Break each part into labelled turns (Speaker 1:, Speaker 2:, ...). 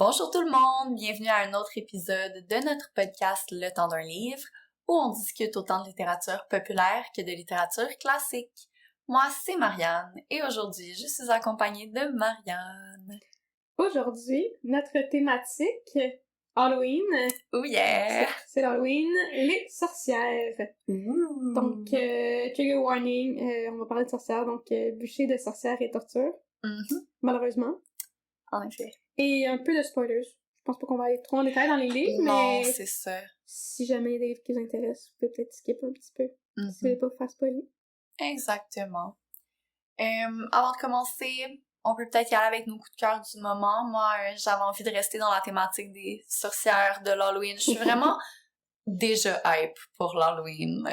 Speaker 1: Bonjour tout le monde, bienvenue à un autre épisode de notre podcast Le temps d'un livre, où on discute autant de littérature populaire que de littérature classique. Moi, c'est Marianne, et aujourd'hui, je suis accompagnée de Marianne.
Speaker 2: Aujourd'hui, notre thématique, Halloween.
Speaker 1: Oh yeah!
Speaker 2: C'est l'Halloween, les sorcières.
Speaker 1: Ouh.
Speaker 2: Donc, trigger warning, on va parler de sorcières, donc bûcher de sorcières et torture, malheureusement.
Speaker 1: En effet.
Speaker 2: Et un peu de spoilers. Je pense pas qu'on va aller trop en détail dans les livres,
Speaker 1: Non,
Speaker 2: mais
Speaker 1: c'est ça.
Speaker 2: si jamais il y a des livres qui vous intéressent, vous pouvez peut-être skip un petit peu, si vous voulez pas vous faire spoiler.
Speaker 1: Exactement. Avant de commencer, on peut peut-être y aller avec nos coups de cœur du moment. Moi, j'avais envie de rester dans la thématique des sorcières de l'Halloween. Je suis vraiment déjà hype pour l'Halloween.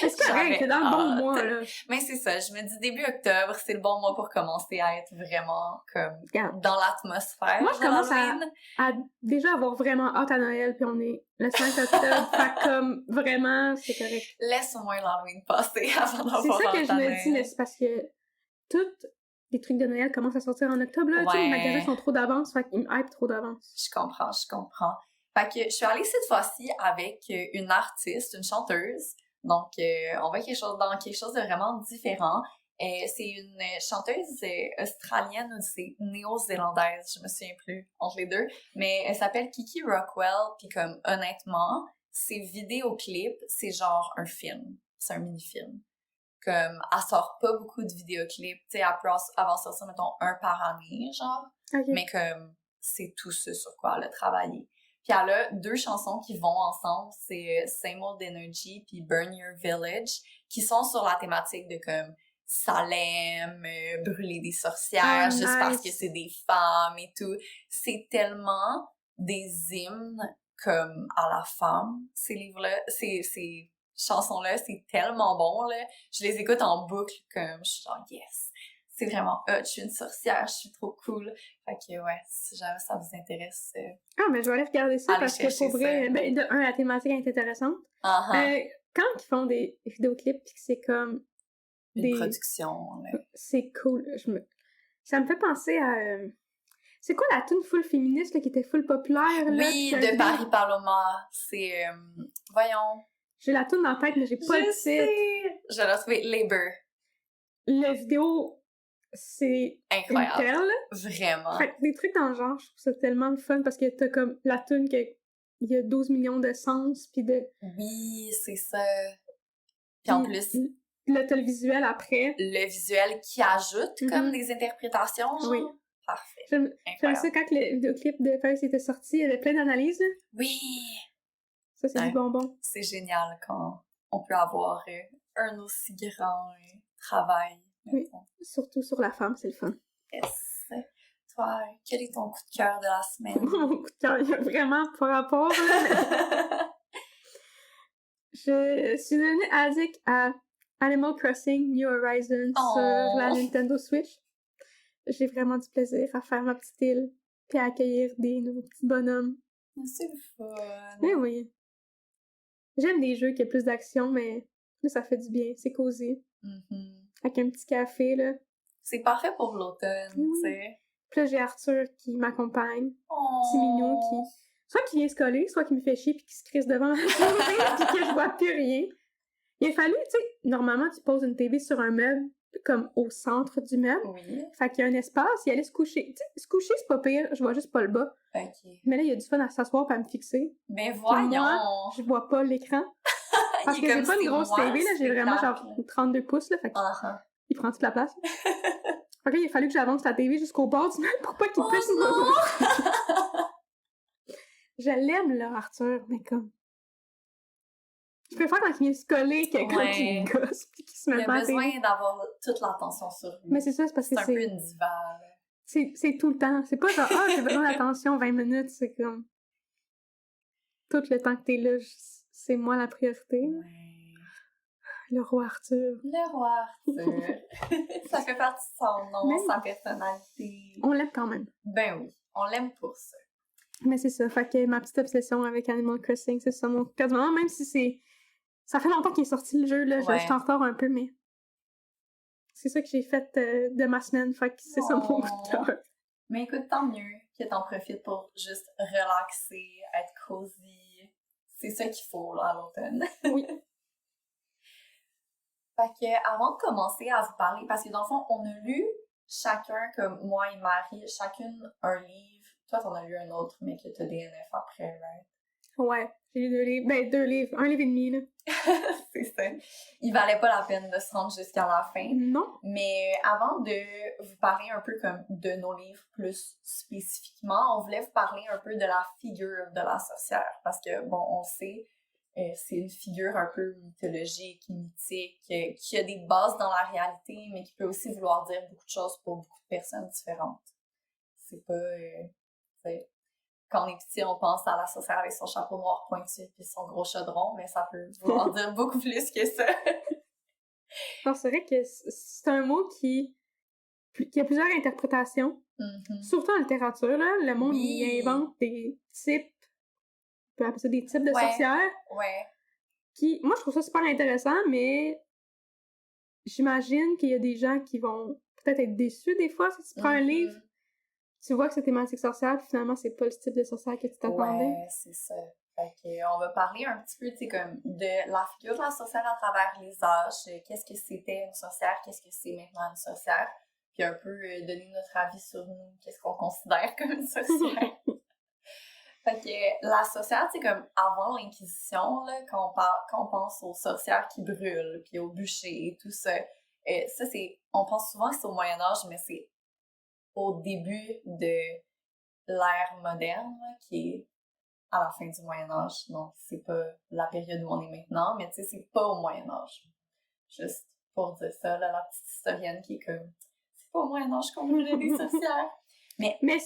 Speaker 2: Est-ce que t'es dans le bon mois, là?
Speaker 1: Mais c'est ça, je me dis début octobre, c'est le bon mois pour commencer à être vraiment comme dans l'atmosphère.
Speaker 2: Moi, je commence à déjà avoir vraiment hâte à Noël, puis on est le 5 octobre, fait comme vraiment, c'est correct.
Speaker 1: Laisse-moi l'Halloween passer avant d'avoir
Speaker 2: C'est ça que je me
Speaker 1: Noël.
Speaker 2: dis, mais c'est parce que tous les trucs de Noël commencent à sortir en octobre, là, tu sais, les magasins sont trop d'avance, fait qu'ils me hype trop d'avance.
Speaker 1: Je comprends. Fait que je suis allée cette fois-ci avec une artiste, une chanteuse. Donc, on va dans quelque chose de vraiment différent. C'est une chanteuse australienne ou c'est néo-zélandaise, je me souviens plus entre les deux. Mais elle s'appelle Kiki Rockwell, puis comme honnêtement, ses vidéoclips, c'est genre un film. C'est un mini-film. Comme, elle sort pas beaucoup de vidéoclips. Tu sais, elle peut avoir sorti, mettons, un par année, genre.
Speaker 2: Okay.
Speaker 1: Mais comme, c'est tout ce sur quoi elle a travaillé. Puis elle a deux chansons qui vont ensemble, c'est Same Old Energy puis Burn Your Village, qui sont sur la thématique de comme Salem, brûler des sorcières, juste parce que c'est des femmes et tout. C'est tellement des hymnes comme à la femme, ces livres-là, ces chansons-là, c'est tellement bon, là. Je les écoute en boucle, comme, je suis genre, yes! C'est vraiment hot, je suis une sorcière, je suis trop cool. Fait que, ouais, si jamais ça vous intéresse...
Speaker 2: Ah, mais je vais aller regarder ça parce que pour vrai, ben, de un, la thématique est intéressante. Quand ils font des vidéoclips pis que c'est comme...
Speaker 1: Une production, là.
Speaker 2: C'est cool. Ça me fait penser à... C'est quoi la tune full féministe là, qui était full populaire? Là,
Speaker 1: oui, de Paris Paloma. C'est... voyons...
Speaker 2: J'ai la tune dans la tête, mais j'ai pas le titre.
Speaker 1: Je l'ai retrouvé, Labor.
Speaker 2: La vidéo... C'est
Speaker 1: incroyable.
Speaker 2: Une perle.
Speaker 1: Vraiment.
Speaker 2: Fait que des trucs dans le genre, je trouve ça tellement le fun parce que t'as comme la tune il y a 12 millions de sens pis de...
Speaker 1: Oui, c'est ça. Puis en plus...
Speaker 2: Là, t'as le visuel après.
Speaker 1: Le visuel qui ajoute comme des interprétations, genre.
Speaker 2: Oui.
Speaker 1: Parfait.
Speaker 2: J'aime ça quand le vidéoclip de Paris était sorti, il y avait plein d'analyses.
Speaker 1: Oui.
Speaker 2: Ça, c'est du bonbon.
Speaker 1: C'est génial quand on peut avoir un aussi grand travail.
Speaker 2: Oui, surtout sur la femme, c'est le fun.
Speaker 1: Yes. Toi, quel est ton coup de cœur de la semaine?
Speaker 2: Mon coup de cœur, il y a vraiment pas rapport. Je suis devenue addict à Animal Crossing New Horizons sur la Nintendo Switch. J'ai vraiment du plaisir à faire ma petite île puis à accueillir des nouveaux petits bonhommes.
Speaker 1: C'est le fun.
Speaker 2: Mais oui. J'aime des jeux qui ont plus d'action, mais là, ça fait du bien. C'est cosy. Avec un petit café, là.
Speaker 1: C'est parfait pour l'automne, tu sais.
Speaker 2: Puis là, j'ai Arthur qui m'accompagne. Petit minou qui... Soit qui vient se coller, soit qui me fait chier puis qui se crisse devant la télé puis que je vois plus rien. Il a fallu, tu sais, normalement, tu poses une TV sur un meuble comme au centre du meuble.
Speaker 1: Oui.
Speaker 2: Fait qu'il y a un espace, il allait se coucher. Tu sais, se coucher, c'est pas pire, je vois juste pas le bas.
Speaker 1: OK.
Speaker 2: Mais là, il y a du fun à s'asseoir et à me fixer.
Speaker 1: Mais voyons!
Speaker 2: Moi, je vois pas l'écran. Parce que j'ai pas une grosse TV, là, j'ai vraiment genre 32 pouces, là, fait il prend toute la place. Fait que là, il a fallu que j'avance la TV jusqu'au bord du meuble pour pas qu'il puisse me... Je l'aime, là, Arthur, mais comme... Je préfère quand il vient se coller que quand il gosse pis qu'il se met pas à la TV.
Speaker 1: Il a besoin d'avoir toute l'attention sur lui.
Speaker 2: Mais c'est ça, c'est parce que
Speaker 1: c'est... un peu une diva, là.
Speaker 2: C'est tout le temps. C'est pas genre, j'ai besoin d'attention 20 minutes, c'est comme... Tout le temps que t'es là, c'est moi la priorité.
Speaker 1: Ouais.
Speaker 2: Le roi Arthur.
Speaker 1: Le roi Arthur. Ça fait partie de son nom, sa personnalité.
Speaker 2: On l'aime quand même.
Speaker 1: Ben oui, on l'aime pour ça.
Speaker 2: Mais c'est ça, fait que ma petite obsession avec Animal Crossing, c'est ça mon coup de cœur du moment, même si c'est... Ça fait longtemps qu'il est sorti le jeu, là, je suis en retard un peu, mais... C'est ça que j'ai fait de ma semaine, fait que c'est ça mon coup de cœur.
Speaker 1: Mais écoute, tant mieux que t'en profites pour juste relaxer, être cosy. C'est ça qu'il faut, là, à l'automne.
Speaker 2: Oui.
Speaker 1: Fait que, avant de commencer à vous parler, parce que dans le fond, on a lu chacun, comme moi et Marie, chacune un livre. Toi, t'en as lu un autre, mais que t'as DNF après, right?
Speaker 2: Ouais, j'ai lu 2 livres. Ben, 2 livres. 1 livre et demi, là.
Speaker 1: C'est ça. Il valait pas la peine de se rendre jusqu'à la fin.
Speaker 2: Non.
Speaker 1: Mais avant de vous parler un peu comme de nos livres plus spécifiquement, on voulait vous parler un peu de la figure de la sorcière. Parce que, bon, on sait, c'est une figure un peu mythologique, mythique, qui a des bases dans la réalité, mais qui peut aussi vouloir dire beaucoup de choses pour beaucoup de personnes différentes. C'est pas... quand on est petit, on pense à la sorcière avec son chapeau noir pointu puis son gros chaudron, mais ça peut vouloir dire beaucoup plus que ça.
Speaker 2: Non, c'est vrai que c'est un mot qui a plusieurs interprétations. Surtout en littérature, là, le monde, il invente des types, on peut appeler ça des types de sorcières.
Speaker 1: Ouais.
Speaker 2: Qui, moi, je trouve ça super intéressant, mais j'imagine qu'il y a des gens qui vont peut-être être déçus des fois si tu prends un livre. Tu vois que c'est thématique sorcière, puis finalement, c'est pas le type de sorcière que tu t'attendais.
Speaker 1: Ouais, c'est ça. Fait que, on va parler un petit peu, tu sais, comme de la figure de la sorcière à travers les âges. Qu'est-ce que c'était une sorcière? Qu'est-ce que c'est maintenant une sorcière? Puis un peu donner notre avis sur nous, qu'est-ce qu'on considère comme une sorcière. Fait que la sorcière, c'est comme avant l'Inquisition, là, quand on pense aux sorcières qui brûlent, puis aux bûchers et tout ça. Ça, on pense souvent que c'est au Moyen-Âge, mais c'est au début de l'ère moderne, là, qui est à la fin du Moyen-Âge. Donc, c'est pas la période où on est maintenant, mais tu sais, c'est pas au Moyen-Âge. Juste pour dire ça, là, la petite historienne qui est comme, c'est pas au Moyen-Âge qu'on brûlait des sorcières.
Speaker 2: Mais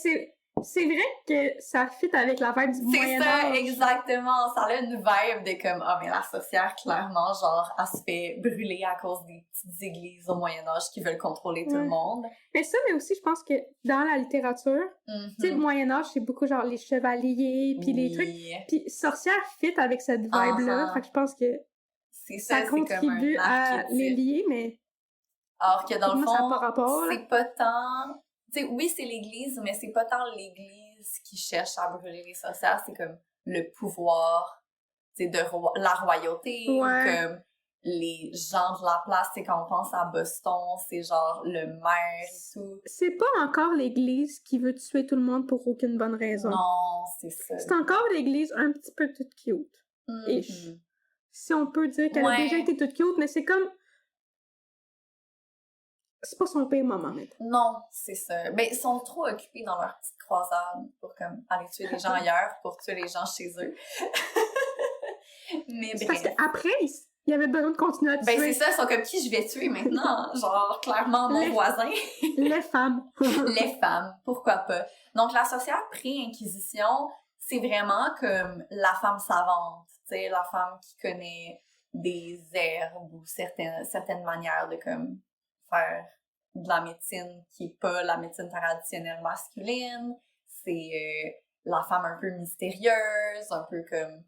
Speaker 2: c'est vrai que ça fit avec la vibe du Moyen-Âge.
Speaker 1: C'est ça, exactement. Ça a une vibe de comme, mais la sorcière, clairement, genre, elle se fait brûler à cause des petites églises au Moyen-Âge qui veulent contrôler tout le monde.
Speaker 2: Mais ça, mais aussi, je pense que dans la littérature, tu sais, le Moyen-Âge, c'est beaucoup genre les chevaliers, puis les trucs. Puis sorcière fit avec cette vibe-là. Fait que je pense que ça contribue à les lier, mais...
Speaker 1: Alors que dans le fond,
Speaker 2: c'est
Speaker 1: pas tant... Tu sais, oui, c'est l'Église, mais c'est pas tant l'Église qui cherche à brûler les sorcières, c'est comme le pouvoir, tu sais, la royauté, ou comme les gens de la place, tu sais, quand on pense à Boston, c'est genre le maire et tout.
Speaker 2: C'est pas encore l'Église qui veut tuer tout le monde pour aucune bonne raison.
Speaker 1: Non, c'est ça.
Speaker 2: C'est encore l'Église un petit peu toute cute. Ish. Si on peut dire qu'elle a déjà été toute cute, mais c'est comme... C'est pas son pire moment, maintenant.
Speaker 1: Non, c'est ça. Ben, ils sont trop occupés dans leur petite croisade pour comme aller tuer les gens ailleurs, pour tuer les gens chez eux. Mais bref.
Speaker 2: Parce qu'après, il y avait besoin de continuer à tuer.
Speaker 1: Ben, c'est ça, ils sont comme qui je vais tuer maintenant? Genre, clairement, mon voisin.
Speaker 2: Les femmes.
Speaker 1: Les femmes, pourquoi pas. Donc, la sorcière pré-inquisition, c'est vraiment comme la femme savante, tu sais, la femme qui connaît des herbes ou certaines manières de comme faire de la médecine qui est pas la médecine traditionnelle masculine. C'est la femme un peu mystérieuse, un peu comme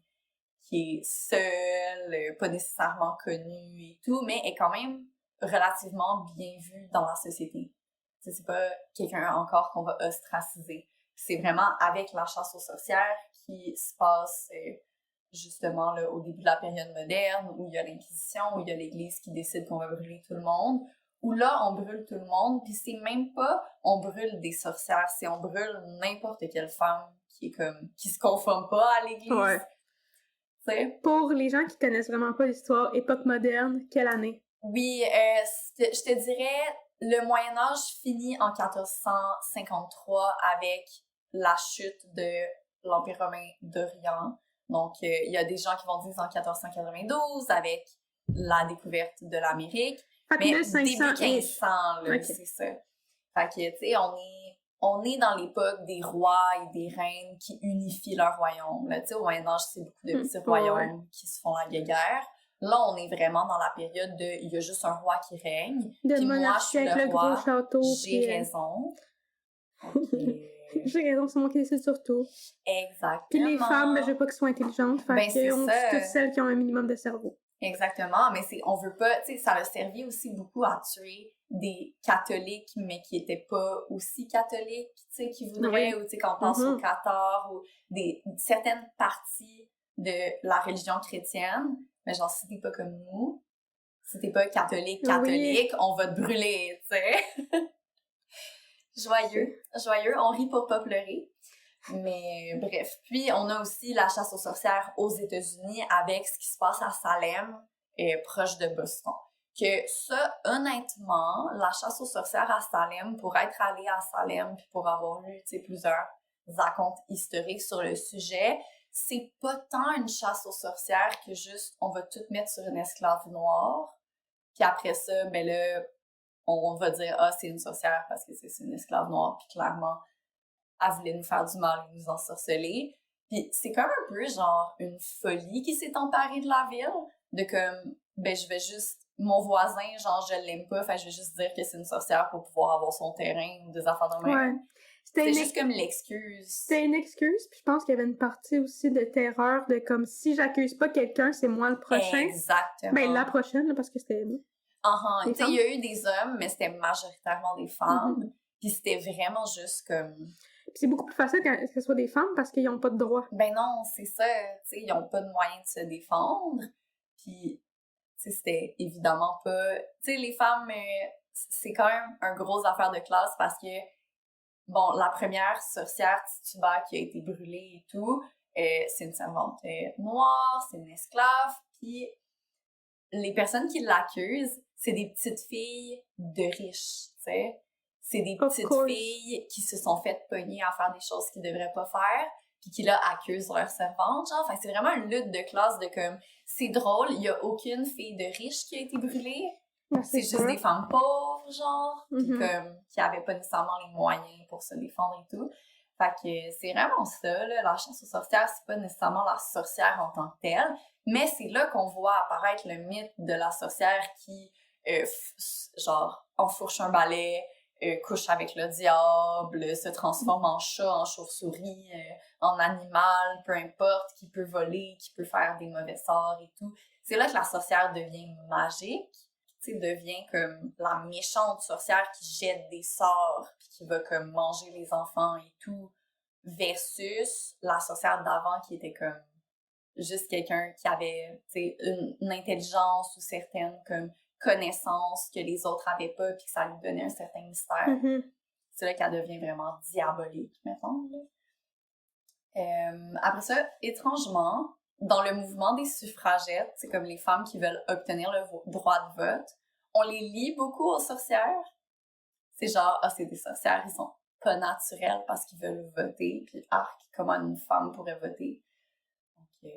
Speaker 1: qui est seule, pas nécessairement connue et tout, mais est quand même relativement bien vue dans la société. T'sais, c'est pas quelqu'un encore qu'on va ostraciser. C'est vraiment avec la chasse aux sorcières qui se passe justement là, au début de la période moderne, où il y a l'Inquisition, où il y a l'Église qui décide qu'on va brûler tout le monde, où là, on brûle tout le monde, puis c'est même pas on brûle des sorcières, c'est on brûle n'importe quelle femme qui se conforme pas à l'Église.
Speaker 2: Ouais.
Speaker 1: T'sais?
Speaker 2: Pour les gens qui connaissent vraiment pas l'histoire, époque moderne, quelle année?
Speaker 1: Oui, je te dirais, le Moyen-Âge finit en 1453 avec la chute de l'Empire romain d'Orient. Donc, il y a des gens qui vont dire en 1492 avec la découverte de l'Amérique. Mais 1500, début 1500, là, okay. C'est ça. Fait que, tu sais, on est dans l'époque des rois et des reines qui unifient leur royaume. Tu sais, au Moyen-Âge, c'est beaucoup de petits royaumes qui se font la guerre. Là, on est vraiment dans la période de il y a juste un roi qui règne. Puis moi, je suis le roi, j'ai raison.
Speaker 2: J'ai raison, c'est moi qui décide surtout.
Speaker 1: Exactement.
Speaker 2: Puis les femmes, je veux pas qu'elles soient intelligentes. Fait qu'on tue toutes celles qui ont un minimum de cerveau.
Speaker 1: Exactement, mais on veut pas, tu sais, ça a servi aussi beaucoup à tuer des catholiques, mais qui étaient pas aussi catholiques, tu sais, qui voudraient, ou tu sais, quand on pense au Qatar, ou certaines parties de la religion chrétienne, mais genre, si t'es pas comme nous, si t'es pas catholique, on va te brûler, tu sais. Joyeux, on rit pour pas pleurer. Mais bref, puis on a aussi la chasse aux sorcières aux États-Unis avec ce qui se passe à Salem, proche de Boston. Que ça, honnêtement, la chasse aux sorcières à Salem, pour être allée à Salem puis pour avoir lu, tu sais, plusieurs racontes historiques sur le sujet, c'est pas tant une chasse aux sorcières que juste on va tout mettre sur une esclave noire, puis après ça, ben là, on va dire c'est une sorcière parce que c'est une esclave noire, puis clairement elle voulait nous faire du mal et nous ensorceler. Puis c'est comme un peu genre une folie qui s'est emparée de la ville, de comme, ben je vais juste, mon voisin, genre je l'aime pas, fait je vais juste dire que c'est une sorcière pour pouvoir avoir son terrain ou des affaires de même. Ouais. C'était juste comme l'excuse.
Speaker 2: C'était une excuse, puis je pense qu'il y avait une partie aussi de terreur, de comme si j'accuse pas quelqu'un, c'est moi le prochain.
Speaker 1: Exactement.
Speaker 2: Ben la prochaine, parce que c'était...
Speaker 1: Tu sais, il y a eu des hommes, mais c'était majoritairement des femmes. Puis c'était vraiment juste comme...
Speaker 2: Puis c'est beaucoup plus facile que ce soit des femmes parce qu'ils n'ont pas de droit.
Speaker 1: Ben non, c'est ça. Tu sais, ils n'ont pas de moyens de se défendre. Puis, tu sais, c'était évidemment pas... Tu sais, les femmes, c'est quand même un gros affaire de classe parce que, bon, la première sorcière Tituba qui a été brûlée et tout, c'est une servante noire, c'est une esclave. Puis, les personnes qui l'accusent, c'est des petites filles de riches, tu sais. C'est des petites filles qui se sont faites pogner à faire des choses qu'ils devraient pas faire, puis qui, là, accusent leur servante, genre. Enfin, c'est vraiment une lutte de classe de comme... C'est drôle, il y a aucune fille de riche qui a été brûlée. C'est juste des femmes pauvres, genre, qui avaient pas nécessairement les moyens pour se défendre et tout. Fait que c'est vraiment ça, là. La chasse aux sorcières, c'est pas nécessairement la sorcière en tant que telle, mais c'est là qu'on voit apparaître le mythe de la sorcière qui, genre, enfourche un balai, couche avec le diable, se transforme en chat, en chauve-souris, en animal, peu importe, qui peut voler, qui peut faire des mauvais sorts et tout. C'est là que la sorcière devient magique, tu sais, devient comme la méchante sorcière qui jette des sorts puis qui va comme manger les enfants et tout, versus la sorcière d'avant qui était comme juste quelqu'un qui avait, tu sais, une intelligence ou certaines comme connaissances que les autres avaient pas puis que ça lui donnait un certain mystère. C'est là qu'elle devient vraiment diabolique, mettons. Après ça, étrangement, dans le mouvement des suffragettes, c'est comme les femmes qui veulent obtenir le droit de vote, on les lie beaucoup aux sorcières. C'est genre, c'est des sorcières, ils sont pas naturels parce qu'ils veulent voter, puis comment une femme pourrait voter. Donc,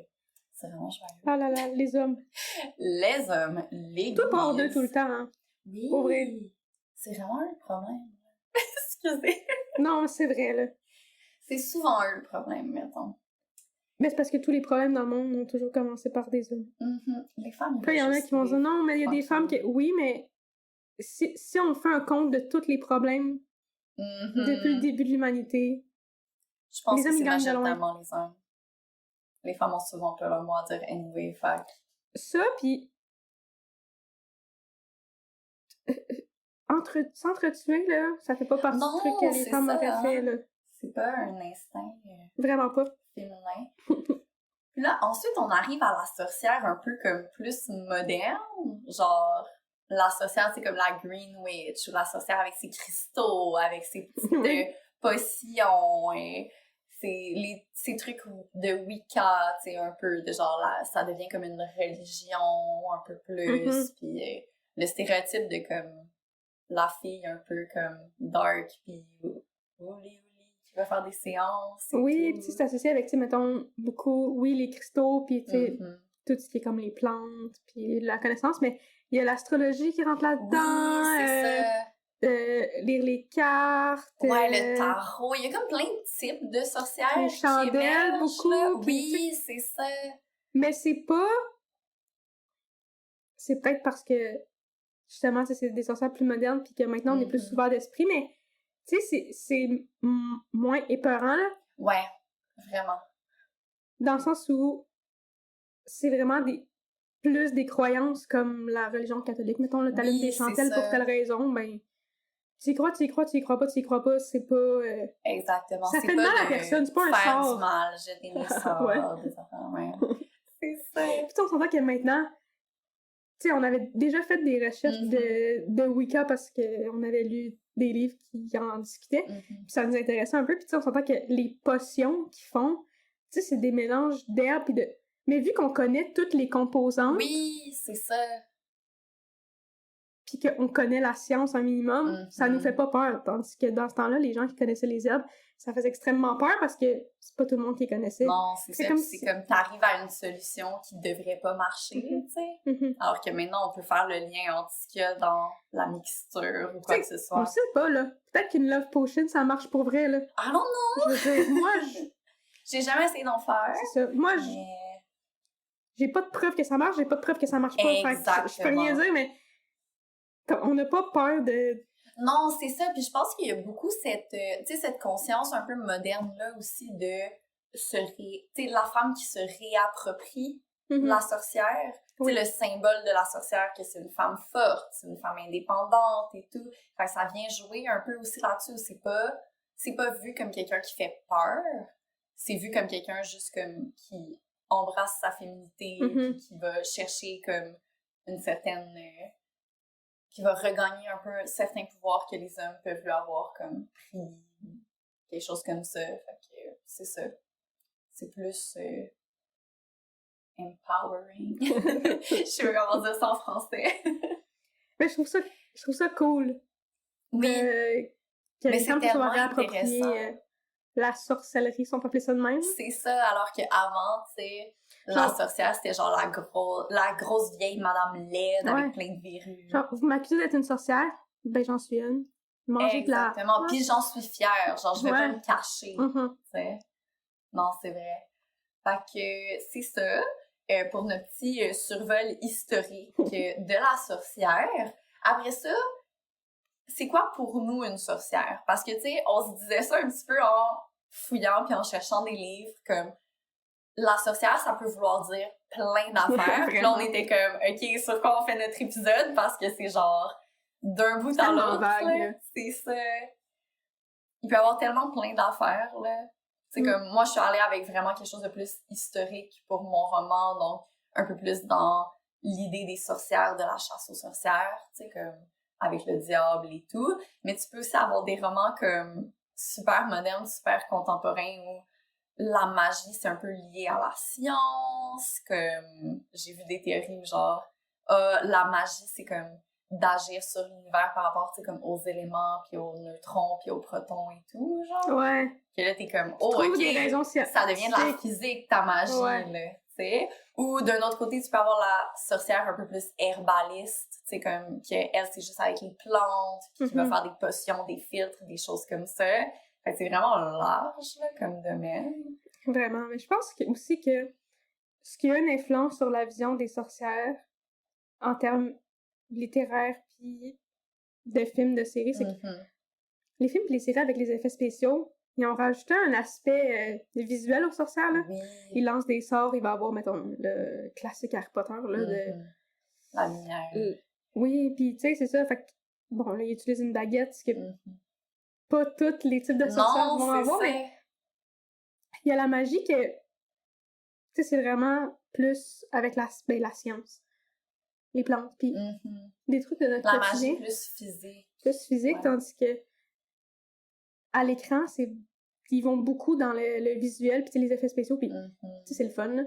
Speaker 1: c'est vraiment joyeux.
Speaker 2: Ah là là, les hommes.
Speaker 1: Les hommes, l'église.
Speaker 2: Tout part d'eux tout le temps, hein.
Speaker 1: Oui.
Speaker 2: Pour vrai.
Speaker 1: C'est vraiment un problème. Excusez.
Speaker 2: Non, c'est vrai, là.
Speaker 1: C'est souvent eux le problème, mettons.
Speaker 2: Mais c'est parce que tous les problèmes dans le monde ont toujours commencé par des hommes.
Speaker 1: Les femmes...
Speaker 2: Après, il y en a qui vont dire, non, mais il y a des femmes qui... Oui, mais si on fait un compte de tous les problèmes depuis le début de l'humanité...
Speaker 1: Je pense que c'est majoritairement les hommes. Les femmes ont souvent pas leur mot à dire anyway, fait.
Speaker 2: Ça, pis... s'entretuer, là, ça fait pas partie du truc que les femmes auraient fait, là.
Speaker 1: C'est pas un instinct...
Speaker 2: Vraiment pas.
Speaker 1: Féminin. Puis là, ensuite, on arrive à la sorcière un peu comme plus moderne, genre la sorcière, c'est comme la Green Witch, ou la sorcière avec ses cristaux, avec ses petites potions, et ces trucs de Wicca, tu sais, un peu, de genre, là, ça devient comme une religion un peu plus, puis le stéréotype de comme la fille un peu comme dark, puis qui va faire des séances.
Speaker 2: Oui, puis c'est associé avec, tu sais, mettons, beaucoup, les cristaux, puis tu sais, tout ce qui est comme les plantes, puis la connaissance, mais il y a l'astrologie qui rentre là-dedans.
Speaker 1: Oui, c'est ça.
Speaker 2: Lire les cartes.
Speaker 1: Ouais, le tarot. Il y a comme plein de types de sorcières.
Speaker 2: Les chandelles, beaucoup.
Speaker 1: Là. Oui, c'est ça.
Speaker 2: Mais c'est pas... C'est peut-être parce que, justement, c'est des sorcières plus modernes, puis que maintenant, on est plus ouvert d'esprit, mais... Tu sais, c'est moins épeurant, là.
Speaker 1: Ouais, vraiment.
Speaker 2: Dans le sens où c'est vraiment des plus des croyances comme la religion catholique, mettons, le t'allumes des chandelles pour telle raison, ben, tu y crois, tu y crois, tu y crois pas, c'est pas...
Speaker 1: Exactement.
Speaker 2: Ça fait de mal à personne, c'est pas un sort.
Speaker 1: Faire du mal, jeter des sorts, des affaires, ouais. C'est ça.
Speaker 2: Puis on s'entend que maintenant, tu sais, on avait déjà fait des recherches de Wicca parce qu'on avait lu des livres qui en discutaient, puis ça nous intéressait un peu, puis tu sais, on s'entend que les potions qu'ils font, tu sais, c'est des mélanges d'herbes puis de... Mais vu qu'on connaît toutes les composantes...
Speaker 1: Oui, c'est ça.
Speaker 2: Puis qu'on connaît la science un minimum, ça nous fait pas peur. Tandis que dans ce temps-là, les gens qui connaissaient les herbes, ça faisait extrêmement peur parce que c'est pas tout le monde qui les connaissait.
Speaker 1: Non, c'est comme t'arrives à une solution qui devrait pas marcher, tu sais. Alors que maintenant, on peut faire le lien entre ce qu'il y a dans la mixture ou quoi que ce soit.
Speaker 2: On sait pas, là. Peut-être qu'une love potion, ça marche pour vrai, là.
Speaker 1: Ah non, non!
Speaker 2: Je veux dire, moi,
Speaker 1: j'ai jamais essayé d'en faire.
Speaker 2: C'est ça. Moi, j'ai pas de preuve que ça marche, j'ai pas de preuve que ça marche pas.
Speaker 1: Exactement.
Speaker 2: Je peux rien dire, mais on n'a pas peur de...
Speaker 1: Non, c'est ça. Puis je pense qu'il y a beaucoup cette conscience un peu moderne là aussi de la femme qui se réapproprie la sorcière. Oui. Le symbole de la sorcière, que c'est une femme forte, c'est une femme indépendante et tout. Fait que ça vient jouer un peu aussi là-dessus. C'est pas vu comme quelqu'un qui fait peur. C'est vu comme quelqu'un juste comme qui embrasse sa féminité, puis qui va chercher comme une certaine... qui va regagner un peu certains pouvoirs que les hommes peuvent lui avoir comme pris, quelque chose comme ça. Fait que c'est ça. C'est plus empowering. Je sais pas comment dire ça en français.
Speaker 2: Mais je trouve ça cool.
Speaker 1: Oui.
Speaker 2: Que les femmes soient réappropriées la sorcellerie, si on peut appeler ça de même.
Speaker 1: C'est ça, alors qu'avant, tu sais, la sorcière, c'était genre la grosse vieille madame laide avec plein de verrues.
Speaker 2: Genre, vous m'accusez d'être une sorcière? Ben, j'en suis une. Manger de la...
Speaker 1: Exactement, puis j'en suis fière. Genre, je vais pas me cacher, tu sais. Non, c'est vrai. Fait que c'est ça, pour notre petit survol historique de la sorcière. Après ça, c'est quoi pour nous une sorcière? Parce que, tu sais, on se disait ça un petit peu en fouillant puis en cherchant des livres, comme la sorcière, ça peut vouloir dire plein d'affaires. Puis là, on était comme, OK, sur quoi on fait notre épisode? Parce que c'est genre d'un bout à l'autre. C'est ça. Il peut y avoir tellement plein d'affaires, là. C'est comme, moi, je suis allée avec vraiment quelque chose de plus historique pour mon roman, donc un peu plus dans l'idée des sorcières, de la chasse aux sorcières, tu sais, comme avec le diable et tout. Mais tu peux aussi avoir des romans comme super modernes, super contemporains où la magie, c'est un peu lié à la science, comme j'ai vu des théories où genre, la magie, c'est comme d'agir sur l'univers par rapport, tu sais, comme aux éléments, puis aux neutrons, puis aux protons et tout, genre.
Speaker 2: Ouais.
Speaker 1: Que là, t'es comme, oh, OK,
Speaker 2: des raisons
Speaker 1: ça devient de la physique, ta magie, là, tu sais. Ou d'un autre côté, tu peux avoir la sorcière un peu plus herbaliste, tu sais, comme, qu'elle, c'est juste avec les plantes, puis qui va faire des potions, des filtres, des choses comme ça. Fait que c'est vraiment large, là, comme domaine.
Speaker 2: Vraiment, mais je pense aussi que ce qui a une influence sur la vision des sorcières, en termes littéraires puis de films, de séries, c'est que les films et les séries avec les effets spéciaux, ils ont rajouté un aspect visuel aux sorcières, là.
Speaker 1: Oui.
Speaker 2: Ils lancent des sorts, il va y avoir, mettons, le classique Harry Potter, là, de...
Speaker 1: La lumière.
Speaker 2: Oui, puis tu sais, c'est ça, fait que, bon, là, ils utilisent une baguette, ce que pas tous les types de sorcières vont avoir, mais il y a la magie que, tu sais, c'est vraiment plus avec la science. Les plantes, puis des trucs de notre quotidien.
Speaker 1: La magie plus physique.
Speaker 2: Plus physique, tandis que à l'écran, ils vont beaucoup dans le visuel, puis les effets spéciaux, puis c'est le fun, là.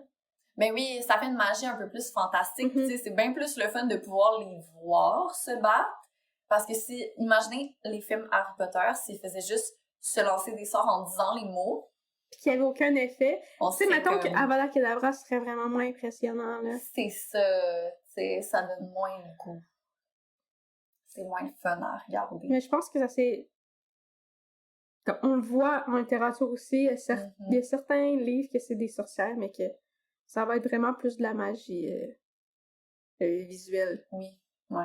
Speaker 1: Ben oui, ça fait une magie un peu plus fantastique, tu sais, c'est bien plus le fun de pouvoir les voir se battre, parce que imaginez les films Harry Potter, s'ils faisaient juste se lancer des sorts en disant les mots,
Speaker 2: puis qu'il n'y avait aucun effet. Tu sais, mettons que Avada Kedavra serait vraiment moins impressionnant, là.
Speaker 1: C'est ça, tu sais, ça donne moins le goût. C'est moins le fun à regarder.
Speaker 2: Mais je pense que ça c'est... On le voit en littérature aussi, il y a certains livres que c'est des sorcières, mais que ça va être vraiment plus de la magie visuelle.
Speaker 1: Oui, ouais.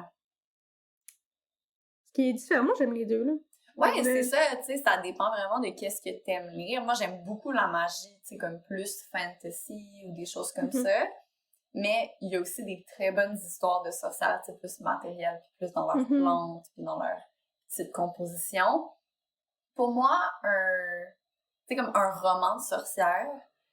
Speaker 2: Ce qui est différent, moi j'aime les deux, là.
Speaker 1: Ouais, c'est ça, tu sais, ça dépend vraiment de qu'est-ce que t'aimes lire. Moi, j'aime beaucoup la magie, tu sais, comme plus fantasy ou des choses comme ça. Mais il y a aussi des très bonnes histoires de sorcières, tu sais, plus matérielles, puis plus dans leurs plantes, puis dans leur type de composition. Pour moi, tu sais, comme un roman de sorcière,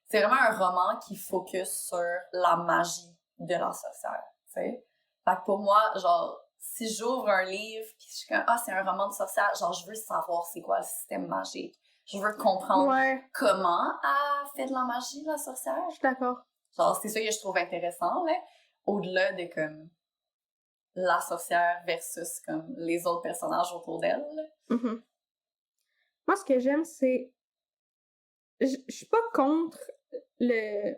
Speaker 1: c'est vraiment un roman qui focus sur la magie de la sorcière, tu sais. Fait que pour moi, genre, si j'ouvre un livre, puis je suis comme, ah, c'est un roman de sorcière, genre, je veux savoir c'est quoi le système magique. Je veux comprendre comment elle fait de la magie, la sorcière.
Speaker 2: Je suis d'accord.
Speaker 1: Genre, c'est ça que je trouve intéressant, là. Au-delà de, comme, la sorcière versus, comme, les autres personnages autour d'elle.
Speaker 2: Mm-hmm. Moi, ce que j'aime, c'est... Je suis pas contre le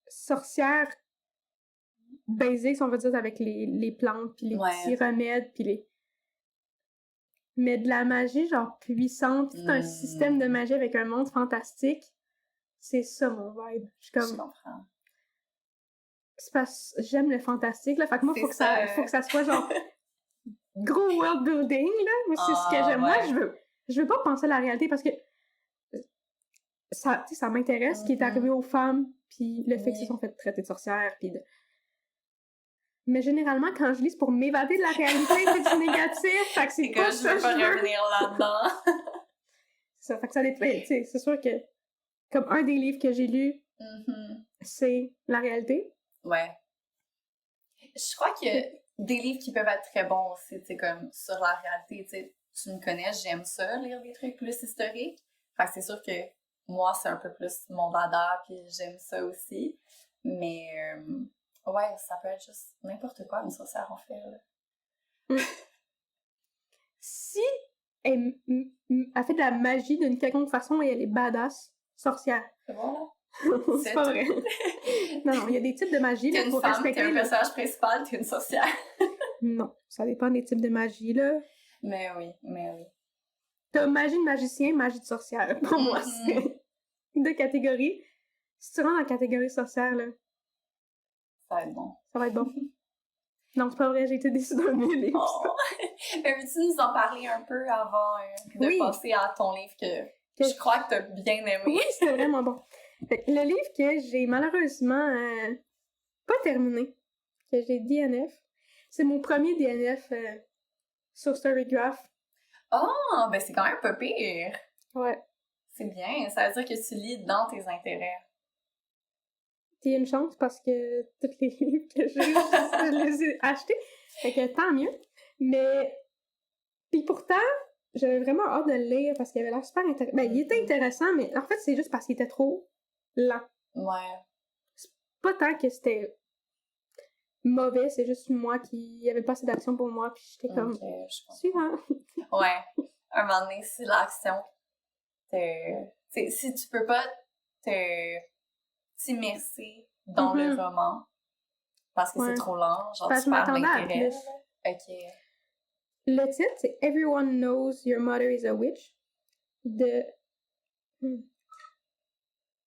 Speaker 2: sorcière basic, on va dire, avec les plantes, puis les petits remèdes, puis les... Mais de la magie, genre, puissante, tout un système de magie avec un monde fantastique, c'est ça, mon vibe. Je
Speaker 1: comprends.
Speaker 2: C'est parce que j'aime le fantastique, là. Fait que moi, faut que ça soit, genre, gros world building, là. Moi, c'est ce que j'aime. Moi, je veux pas penser à la réalité parce que ça m'intéresse ce qui est arrivé aux femmes, puis le fait qu'ils se sont fait traiter de sorcières, puis de... Mais généralement, quand je lis, c'est pour m'évader de la réalité, c'est du négatif, fait que c'est pas ça que je veux.
Speaker 1: Revenir là-dedans.
Speaker 2: Ça, fait que ça dépend, tu sais, c'est sûr que, comme un des livres que j'ai lu, c'est la réalité.
Speaker 1: Ouais. Je crois que des livres qui peuvent être très bons aussi, tu sais, comme sur la réalité, tu sais, tu me connais, j'aime ça, lire des trucs plus historiques. Fait que c'est sûr que moi, c'est un peu plus mon dada, puis j'aime ça aussi. Mais, ouais, ça peut être juste n'importe quoi, une sorcière en fait, là.
Speaker 2: Si elle fait de la magie d'une quelconque façon et elle est badass, sorcière.
Speaker 1: Voilà.
Speaker 2: C'est pas vrai. Non, il y a des types de magie.
Speaker 1: T'es une femme, t'es un personnage principal, t'es une sorcière.
Speaker 2: Non, ça dépend des types de magie, là.
Speaker 1: Mais oui.
Speaker 2: T'as magie de magicien, magie de sorcière. Pour moi, c'est deux catégories. Si tu rentres dans la catégorie sorcière, là...
Speaker 1: Ça va être bon.
Speaker 2: Ça va être bon. Non, c'est pas vrai, j'ai été déçue d'un de mes livres.
Speaker 1: Oh. Mais veux-tu nous en parler un peu avant de passer à ton livre que je crois que t'as bien aimé?
Speaker 2: Oui, c'était vraiment bon. Le livre que j'ai malheureusement pas terminé, que j'ai DNF, c'est mon premier DNF sur Storygraph.
Speaker 1: Ah, ben c'est quand même pas pire.
Speaker 2: Ouais.
Speaker 1: C'est bien, ça veut dire que tu lis dans tes intérêts.
Speaker 2: Il y a une chance parce que tous les livres que j'ai, je les ai achetés. Fait que tant mieux. Mais, puis pourtant, j'avais vraiment hâte de le lire parce qu'il avait l'air super intéressant. Ben, il était intéressant, mais en fait, c'est juste parce qu'il était trop lent.
Speaker 1: Ouais.
Speaker 2: C'est pas tant que c'était mauvais, c'est juste moi qui avait pas assez d'action pour moi, puis j'étais comme... suivant.
Speaker 1: Ouais. Un moment donné, si l'action, si tu peux pas t'immerser dans le roman parce que c'est trop lent, genre tu perds l'intérêt. Ok.
Speaker 2: Le titre, c'est Everyone Knows Your Mother is a Witch de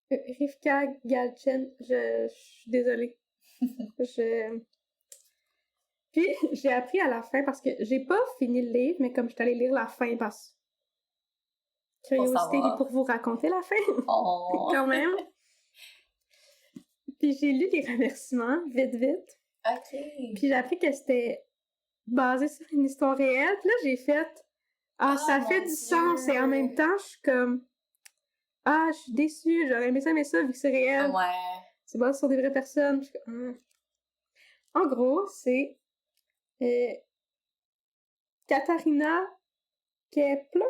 Speaker 2: Rivka Galchen. Je suis désolée. Puis, j'ai appris à la fin parce que j'ai pas fini le livre, mais comme je suis allée lire la fin parce que curiosité pour vous raconter la fin.
Speaker 1: Oh.
Speaker 2: Quand même. Puis j'ai lu les remerciements, vite.
Speaker 1: OK.
Speaker 2: Puis j'ai appris que c'était basé sur une histoire réelle. Puis là, j'ai fait ça fait du sens. Et en même temps, je suis comme je suis déçue. J'aurais aimé ça vu que c'est réel.
Speaker 1: Ouais.
Speaker 2: C'est basé sur des vraies personnes. Je suis comme, En gros, c'est Katharina Kepler,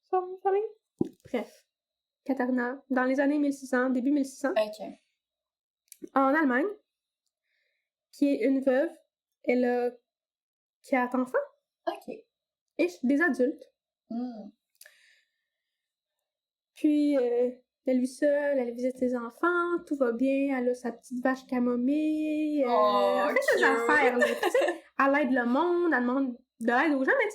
Speaker 2: son famille. Bref. Katharina, dans les années 1600, début 1600.
Speaker 1: OK.
Speaker 2: En Allemagne, qui est une veuve, elle a 4 enfants.
Speaker 1: OK.
Speaker 2: Et des adultes. Puis, elle vit seule, elle visite ses enfants, tout va bien, elle a sa petite vache camomille, elle fait ses affaires, là, tu sais, elle aide le monde, elle demande de l'aide aux gens, mais tu